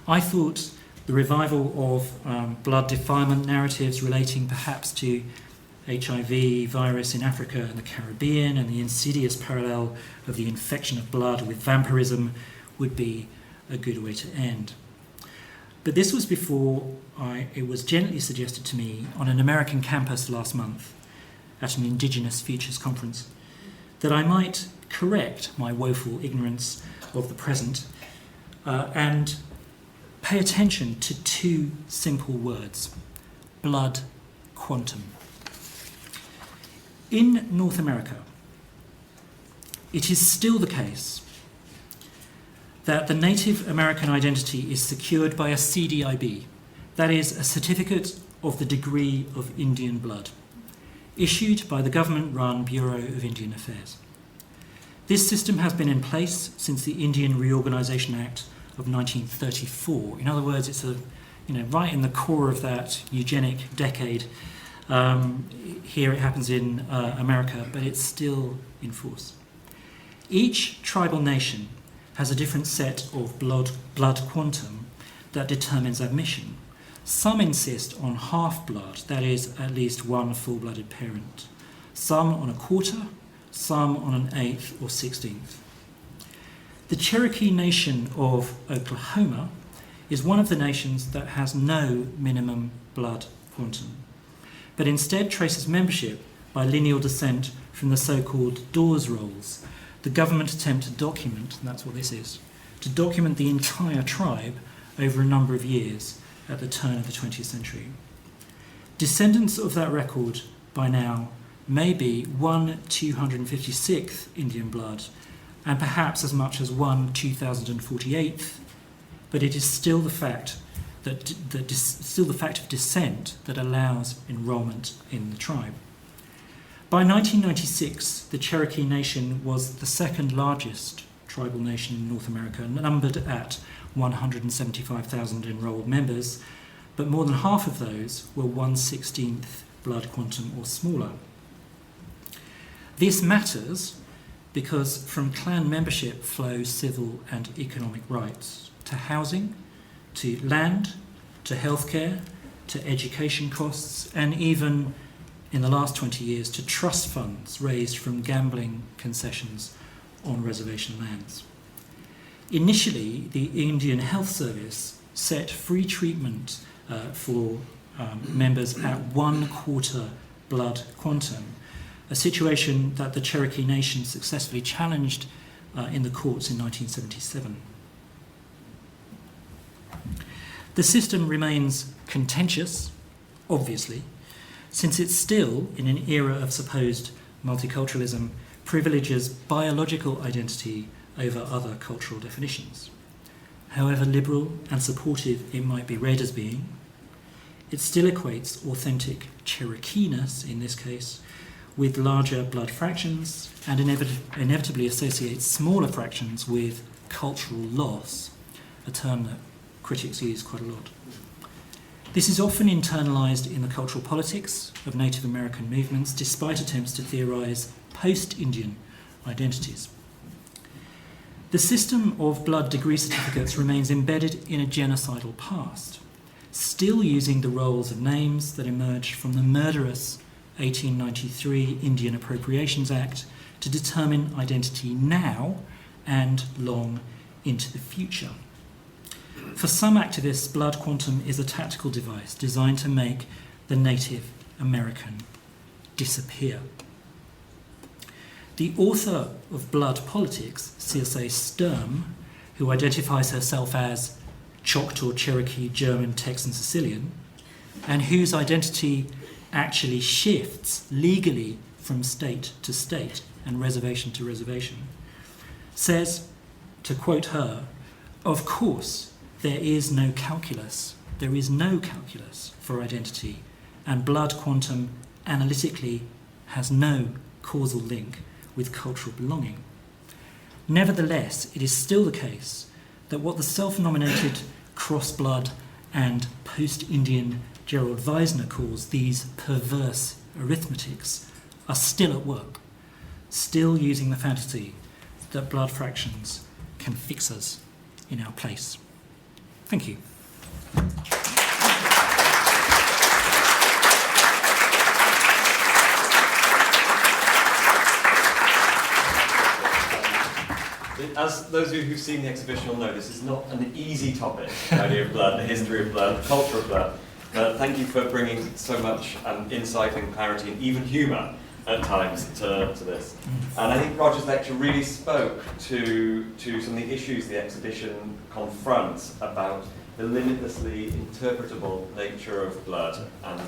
I thought the revival of blood defilement narratives relating perhaps to HIV virus in Africa and the Caribbean and the insidious parallel of the infection of blood with vampirism would be a good way to end. But this was before it was gently suggested to me on an American campus last month at an Indigenous Futures Conference that I might correct my woeful ignorance of the present and pay attention to 2 simple words: blood quantum. In North America, it is still the case that the Native American identity is secured by a CDIB, that is, a Certificate of the Degree of Indian Blood, issued by the government-run Bureau of Indian Affairs. This system has been in place since the Indian Reorganisation Act of 1934. In other words, it's right in the core of that eugenic decade Here it happens in America, but it's still in force. Each tribal nation has a different set of blood quantum that determines admission. Some insist on half-blood, that is, at least one full-blooded parent. Some on a quarter, some on an eighth or 16th. The Cherokee Nation of Oklahoma is one of the nations that has no minimum blood quantum, but instead traces membership by lineal descent from the so-called Dawes rolls, the government attempt to document, and that's what this is, to document the entire tribe over a number of years at the turn of the 20th century. Descendants of that record by now may be 1/256th Indian blood, and perhaps as much as 1/2048th, but it is still the fact of descent that allows enrolment in the tribe. By 1996, the Cherokee Nation was the second largest tribal nation in North America, numbered at 175,000 enrolled members, but more than half of those were 1/16th blood quantum or smaller. This matters because from clan membership flow civil and economic rights to housing, to land, to healthcare, to education costs, and even, in the last 20 years, to trust funds raised from gambling concessions on reservation lands. Initially, the Indian Health Service set free treatment for members at 1/4 blood quantum, a situation that the Cherokee Nation successfully challenged in the courts in 1977. The system remains contentious, obviously, since it's still, in an era of supposed multiculturalism, privileges biological identity over other cultural definitions. However liberal and supportive it might be read as being, it still equates authentic Cherokee-ness, in this case, with larger blood fractions and inevitably associates smaller fractions with cultural loss, a term that critics use quite a lot. This is often internalised in the cultural politics of Native American movements, despite attempts to theorise post-Indian identities. The system of blood degree certificates remains embedded in a genocidal past, still using the rolls of names that emerged from the murderous 1893 Indian Appropriations Act to determine identity now and long into the future. For some activists, blood quantum is a tactical device designed to make the Native American disappear. The author of Blood Politics, Circe Sturm, who identifies herself as Choctaw, Cherokee, German, Texan, Sicilian, and whose identity actually shifts legally from state to state and reservation to reservation, says, to quote her, "Of course, there is no calculus for identity, and blood quantum analytically has no causal link with cultural belonging. Nevertheless, it is still the case that what the self-nominated cross-blood and post-Indian Gerald Weisner calls these perverse arithmetics are still at work, still using the fantasy that blood fractions can fix us in our place." Thank you. As those of you who've seen the exhibition will know, this is not an easy topic, the idea of blood, the history of blood, the culture of blood. But thank you for bringing so much insight and clarity and even humour at times to this. And I think Roger's lecture really spoke to some of the issues the exhibition confronts about the limitlessly interpretable nature of blood, and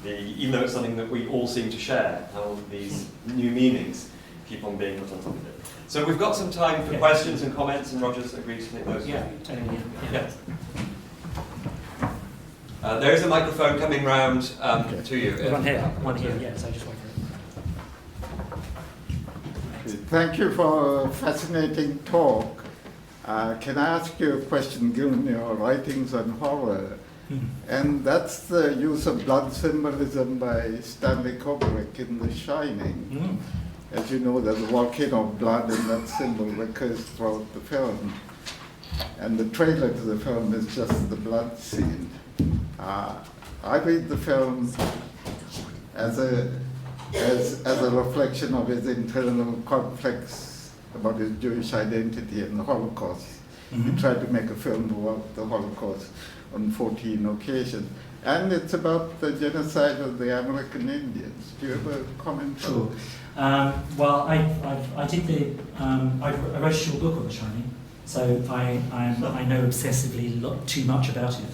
even though it's something that we all seem to share, how these new meanings keep on being put on top of it. So we've got some time for questions and comments, and Roger's agreed to take those. Yeah. There is a microphone coming round to you. One here, yeah, so just wait for it. Thank you for a fascinating talk. Can I ask you a question, given your writings on horror? And that's the use of blood symbolism by Stanley Kubrick in The Shining. As you know, there's a volcano of blood, and that symbol recurs throughout the film. And the trailer to the film is just the blood scene. I read the film as a reflection of his internal conflicts about his Jewish identity and the Holocaust. He tried to make a film about the Holocaust on 14 occasions. And it's about the genocide of the American Indians. Do you have a comment? Sure. Well, I did I wrote a short book on The Shining, so I know obsessively too much about it,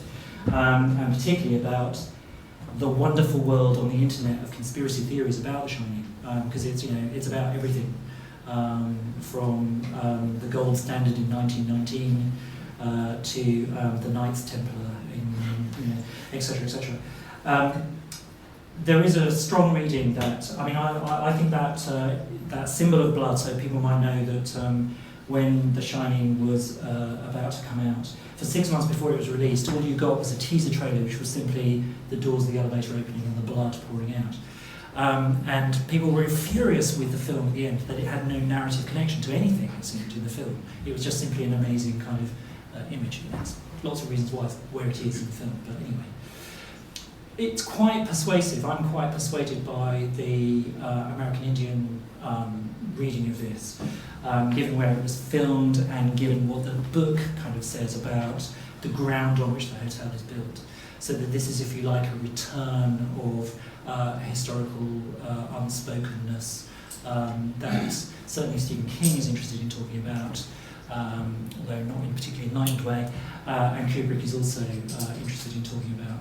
and particularly about the wonderful world on the internet of conspiracy theories about The Shining, because it's about everything, from the gold standard in 1919 to the Knights Templar in etc. etc. There is a strong reading that, I think that symbol of blood, so people might know that when The Shining was about to come out, for 6 months before it was released, all you got was a teaser trailer, which was simply the doors of the elevator opening and the blood pouring out. And people were furious with the film at the end, that it had no narrative connection to anything that seemed in the film. It was just simply an amazing kind of image. There's lots of reasons where it is in the film, but anyway. It's quite persuasive. I'm quite persuaded by the American Indian reading of this, given where it was filmed and given what the book kind of says about the ground on which the hotel is built. So that this is, if you like, a return of historical unspokenness that certainly Stephen King is interested in talking about, although not in a particularly enlightened way, and Kubrick is also interested in talking about.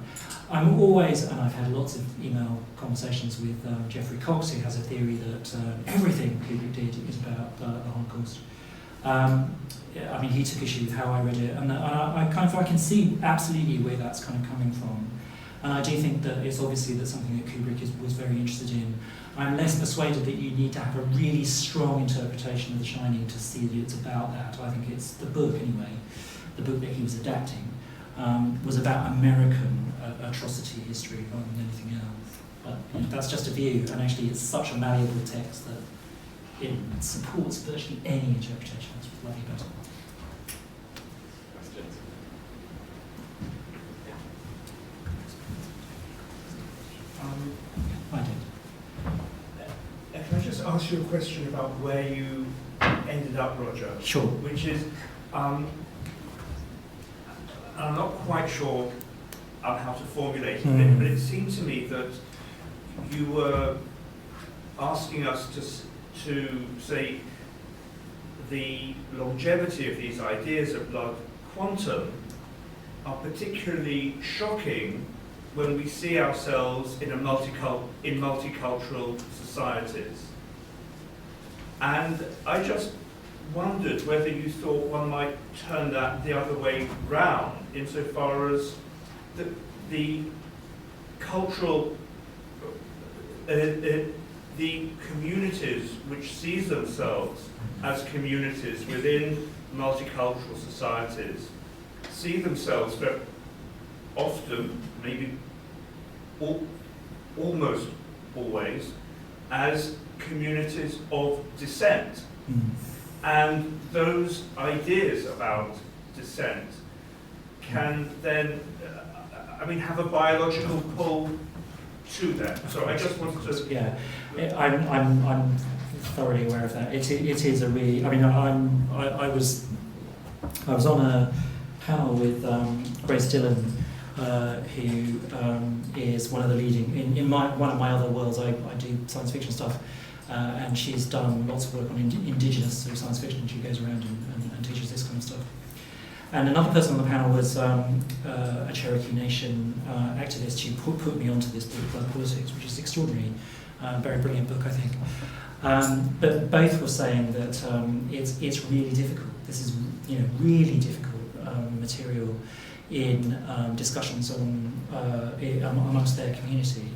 I'm always, and I've had lots of email conversations with Jeffrey Cox, who has a theory that everything Kubrick did is about the Holocaust. He took issue with how I read it, and I can see absolutely where that's kind of coming from. And I do think that it's obviously that something that Kubrick was very interested in. I'm less persuaded that you need to have a really strong interpretation of The Shining to see that it's about that. I think it's the book anyway, the book that he was adapting, was about American atrocity history rather than anything else. But that's just a view, and actually it's such a malleable text that it supports virtually any interpretation. That's what's lovely about it. Questions? I did. Can I just ask you a question about where you ended up, Roger? Sure. Which is, I'm not quite sure how to formulate it, but it seemed to me that you were asking us to say the longevity of these ideas of blood quantum are particularly shocking when we see ourselves in multicultural societies. And I just wondered whether you thought one might turn that the other way round, insofar as the cultural, the communities which sees themselves as communities within multicultural societies see themselves very often, maybe almost always, as communities of dissent. And those ideas about dissent can then, have a biological pull to them. So I just wanted to... Yeah, I'm thoroughly aware of that. It is a really... I was on a panel with Grace Dillon, who is one of the leading... In one of my other worlds, I do science fiction stuff, and she's done lots of work on indigenous sort of science fiction. She goes around and teaches this kind of stuff. And another person on the panel was a Cherokee Nation activist who put me onto this book, Blood Politics, which is extraordinary, very brilliant book, I think. But both were saying that it's really difficult. This is really difficult material in discussions on amongst their community.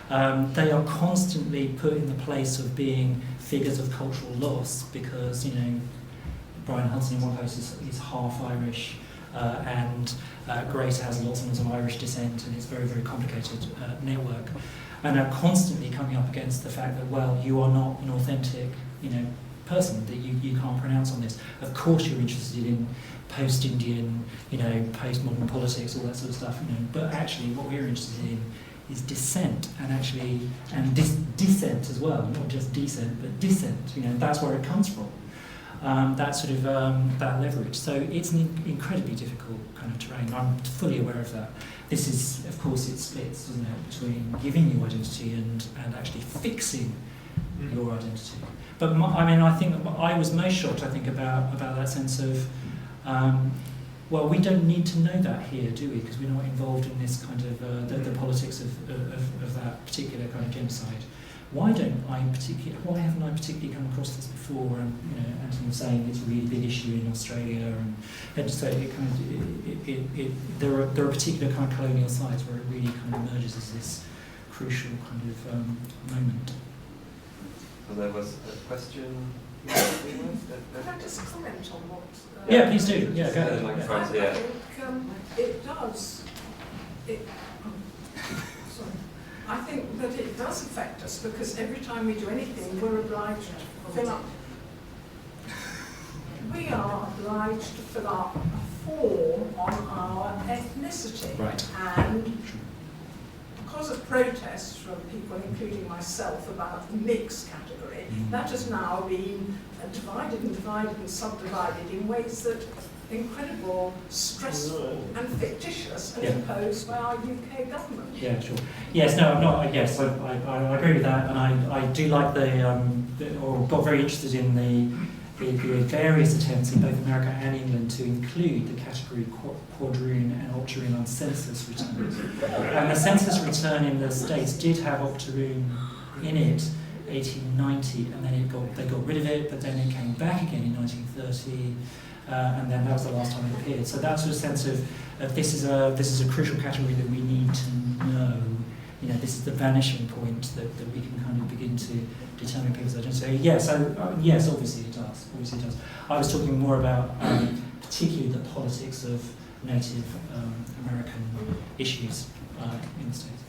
They are constantly put in the place of being figures of cultural loss because Brian Hudson in one place is half Irish, and Grace has lots and lots of Irish descent, and it's a very, very complicated network. And are constantly coming up against the fact that, well, you are not an authentic, person, that you can't pronounce on this. Of course you're interested in post-Indian, post-modern politics, all that sort of stuff, but actually what we're interested in is dissent, and dissent as well, not just descent, but dissent, that's where it comes from. That sort of that leverage. So it's an incredibly difficult kind of terrain. I'm fully aware of that. This is, of course, it splits, doesn't it, between giving you identity and actually fixing your identity. But I think I was most shocked, about that sense of, well, we don't need to know that here, do we? Because we're not involved in this kind of the politics of that particular kind of genocide. Why haven't I particularly come across this before? Anthony was saying it's a really big issue in Australia, and so there are particular kind of colonial sites where it really kind of emerges as this crucial kind of moment. And there was a question. Can I just comment on what? Yeah, please do. Yeah, go ahead. I think it does. I think that it does affect us because every time we do anything, we're obliged to fill up. We are obliged to fill up a form on our ethnicity. Right. And because of protests from people, including myself, about the mixed category, that has now been divided and subdivided in ways that are incredible, stressful and fictitious and imposed by our UK government. Yeah, sure. Yes, no, I'm not. Yes, I agree with that, and I do like or got very interested in the various attempts in both America and England to include the category quadroon and octoroon on census returns. And the census return in the States did have octoroon in it, 1890, and then they got rid of it, but then it came back again in 1930, and then that was the last time it appeared. So that sort of sense of this is a crucial category that we need to know. This is the vanishing point that we can kind of begin to determine people's identity. Yes, obviously it does. I was talking more about particularly the politics of Native American issues in the States.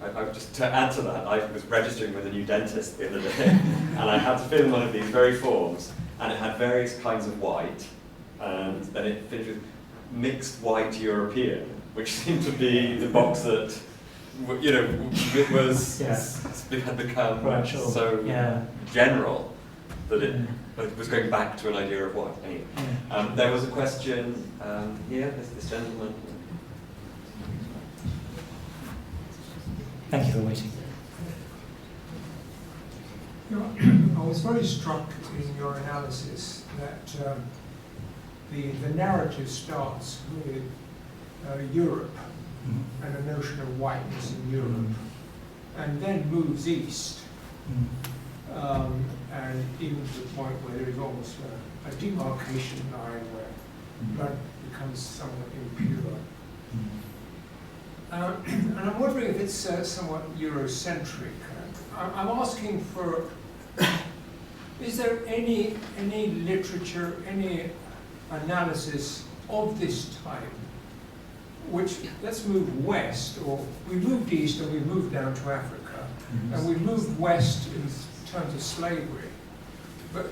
I just to add to that, I was registering with a new dentist the other day, and I had to fill in one of these very forms, and it had various kinds of white, and then it finished with mixed white European, which seemed to be the box that it was had become so general that it was going back to an idea of white. Anyway, there was a question here. This gentleman. Thank you for waiting. I was very struck in your analysis that the narrative starts with Europe and a notion of whiteness in Europe, and then moves east, and even to the point where there is almost a demarcation line where blood becomes somewhat impure. And I'm wondering if it's somewhat Eurocentric. I'm asking for, is there any literature, any analysis of this time, which, let's move west, or we moved east and we moved down to Africa, and we moved west in terms of slavery. But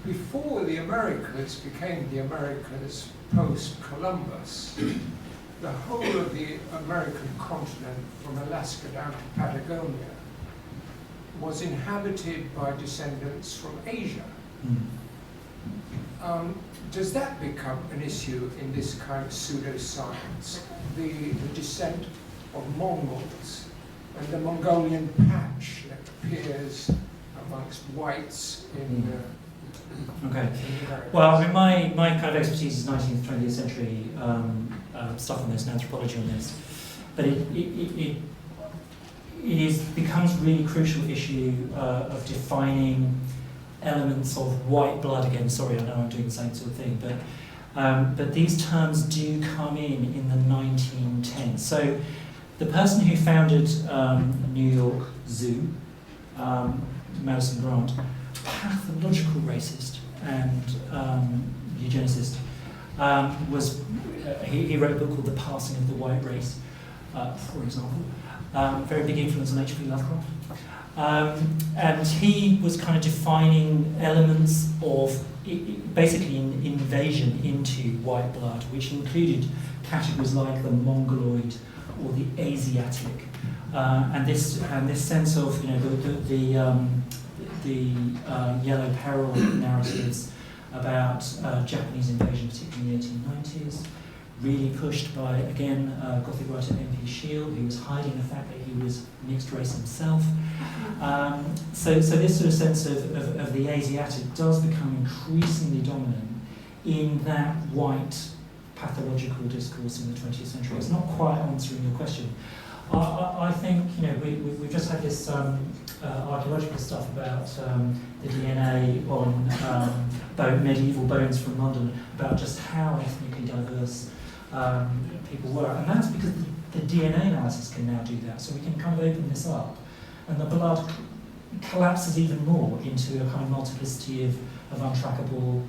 before the Americas became the Americas post-Columbus, the whole of the American continent, from Alaska down to Patagonia, was inhabited by descendants from Asia. Does that become an issue in this kind of pseudoscience? The descent of Mongols and the Mongolian patch that appears amongst whites in Okay. Well, I mean, my kind of expertise is 19th, 20th century stuff on this and anthropology on this, but it becomes a really crucial issue of defining elements of white blood again. Sorry, I know I'm doing the same sort of thing, but these terms do come in the 1910s. So the person who founded New York Zoo, Madison Grant, pathological racist and eugenicist, he wrote a book called The Passing of the White Race, for example. Very big influence on H.P. Lovecraft. And he was kind of defining elements of basically invasion into white blood, which included categories like the Mongoloid or the Asiatic, and this sense of the Yellow Peril narratives about Japanese invasion, particularly in the 1890s, really pushed by, again, Gothic writer M.P. Shield, who was hiding the fact that he was mixed race himself. So this sort of sense of the Asiatic does become increasingly dominant in that white pathological discourse in the 20th century. It's not quite answering your question. I think, we've just had this archaeological stuff about the DNA on medieval bones from London, about just how ethnically diverse people were. And that's because the DNA analysis can now do that. So we can kind of open this up, and the blood collapses even more into a kind of multiplicity of untrackable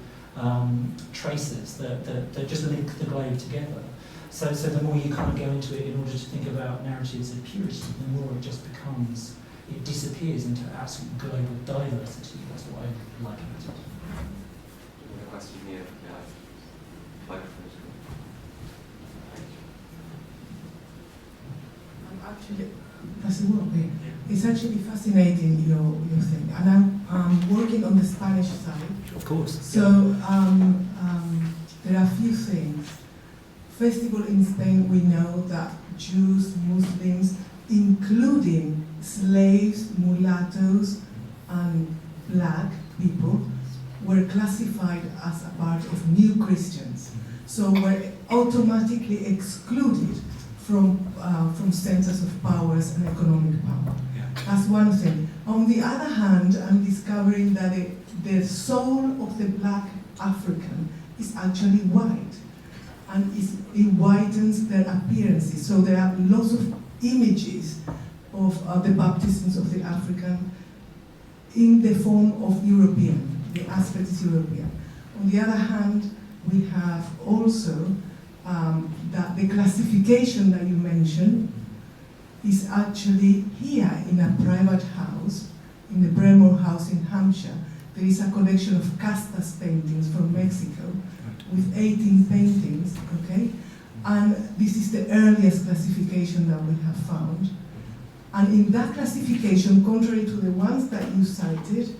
traces that just link the globe together. So the more you kind of go into it in order to think about narratives of purity, the more it just becomes, it disappears into absolute global diversity. That's what I like about it. A question here. Yeah. Microphone's Actually, does it work? It's actually fascinating, your thing. And I'm working on the Spanish side. Of course. So there are a few things. First of all, in Spain, we know that Jews, Muslims, including slaves, mulattoes, and black people, were classified as a part of New Christians. So were automatically excluded from centers of powers and economic power. Yeah. That's one thing. On the other hand, I'm discovering that the soul of the black African is actually white, and it whitens their appearances. So there are lots of images of the baptisms of the African in the form of European. The aspect is European. On the other hand, we have also that the classification that you mentioned is actually here in a private house, in the Bremore House in Hampshire. There is a collection of Castas paintings from Mexico with 18 paintings, okay? And this is the earliest classification that we have found. And in that classification, contrary to the ones that you cited,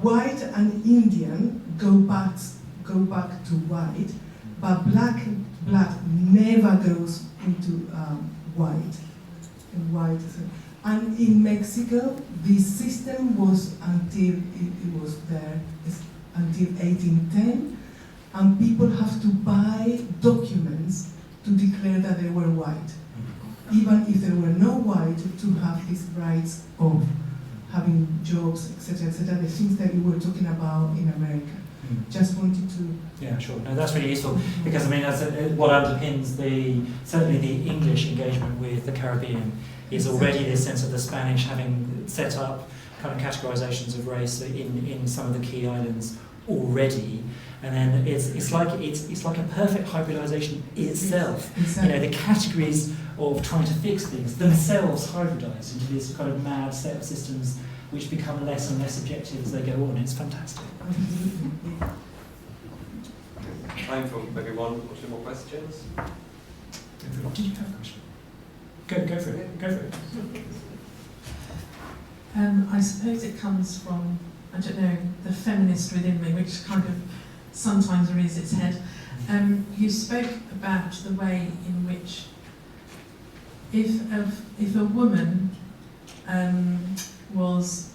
white and Indian go back to white, but black blood never goes into white. And in Mexico, this system was until it was there until 1810, and people have to buy documents to declare that they were white, even if there were no white, to have these rights of having jobs, etc., the things that you were talking about in America. Just wanted to... Yeah, sure. No, that's really useful, because I mean, what underpins certainly the English engagement with the Caribbean is already this sense of the Spanish having set up kind of categorizations of race in some of the key islands already, and then it's like a perfect hybridization itself. Exactly. The categories of trying to fix things themselves hybridize into this kind of mad set of systems which become less and less objective as they go on. It's fantastic. Time for maybe one or two more questions. Did you have a question? Go for it. Go for it. I suppose it comes from, I don't know, the feminist within me, which kind of sometimes rears its head. You spoke about the way in which, if a woman was,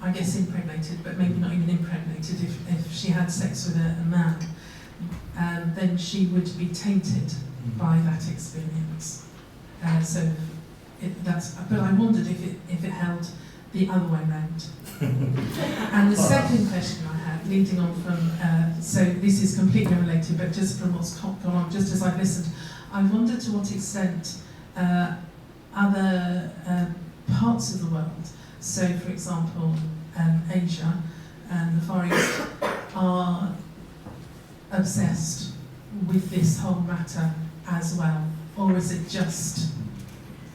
I guess, impregnated, but maybe not even impregnated, if she had sex with a man, then she would be tainted by that experience. But I wondered if it held the other way round. And the second question I had, leading on from, so this is completely related, but just from what's gone on, just as I've listened, I wondered to what extent other parts of the world, so for example, Asia, and the Far East are obsessed with this whole matter as well, or is it just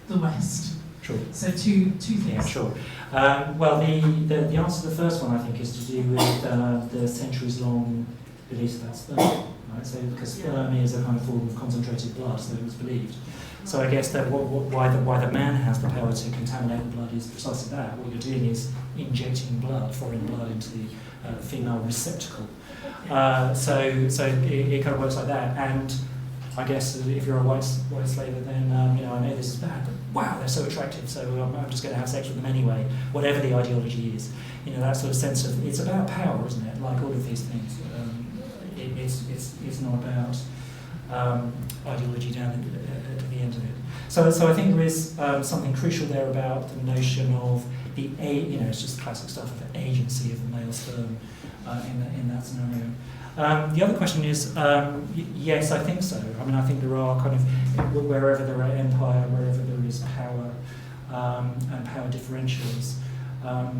the West? Sure. So two things. Yeah, sure. Well, the answer to the first one, I think, is to do with the centuries-long beliefs about sperm, right? So because sperm is a kind of form of concentrated blood, so it was believed. So I guess that why the man has the power to contaminate the blood is precisely that. What you're doing is injecting blood, foreign blood, into the female receptacle. So it kind of works like that. And I guess if you're a white slaver, then I know this is bad, but wow, they're so attractive, so I'm just going to have sex with them anyway, whatever the ideology is. That sort of sense of, it's about power, isn't it? Like all of these things. It's not about ideology down at the end of it. So I think there is something crucial there about the notion of it's just classic stuff of the agency of the male sperm in that scenario. The other question is, yes, I think so. I mean, I think there are kind of, wherever there are empire, wherever there is power and power differentials,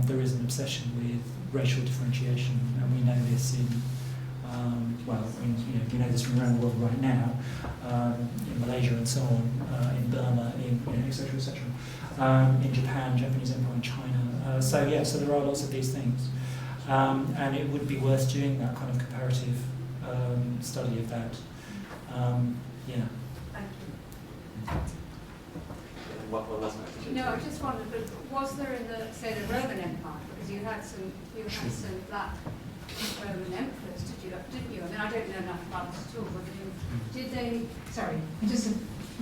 there is an obsession with racial differentiation, and we know this in, we know this from around the world right now, in Malaysia and so on, in Burma, et cetera, in Japan, Japanese Empire, in China. So there are lots of these things. And it would be worth doing that kind of comparative study of that. Thank you. One last question. No, I just wondered, but was there in the Roman Empire, because you had some black Roman emperors, didn't you? I mean, I don't know enough about this at all, but did they? Sorry,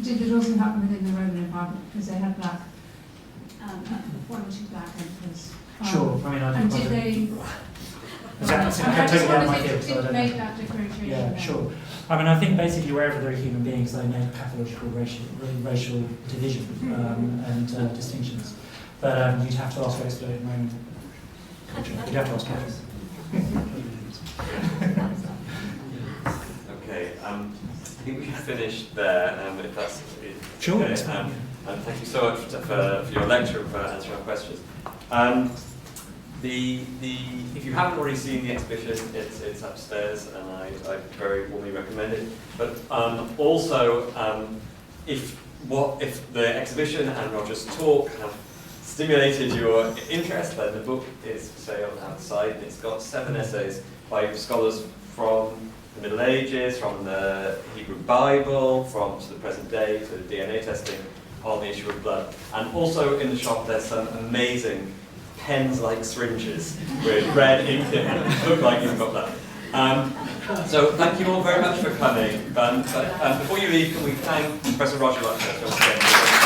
did it also happen within the Roman Empire because they had black, one or two black emperors? Sure. I mean, and did they? Did make that differentiation? Yeah, sure. I mean, I think basically wherever there are human beings, they make pathological racial division and distinctions. But you'd have to ask for expert in Roman culture. You'd have to ask Catholics. Okay. I think we should finish there. If that's sure. Okay. And thank you so much for your lecture and for answering our questions. If you haven't already seen the exhibition, it's upstairs, and I very warmly recommend it. But also, if the exhibition and Roger's talk have stimulated your interest, then the book is for sale outside, and it's got 7 essays by scholars from the Middle Ages, from the Hebrew Bible, from to the present day, to the DNA testing on the issue of blood. And also in the shop, there's some amazing pens-like syringes with red ink in them. Look like you've got that. So thank you all very much for coming. But before you leave, can we thank Professor Roger Luckhurst once again?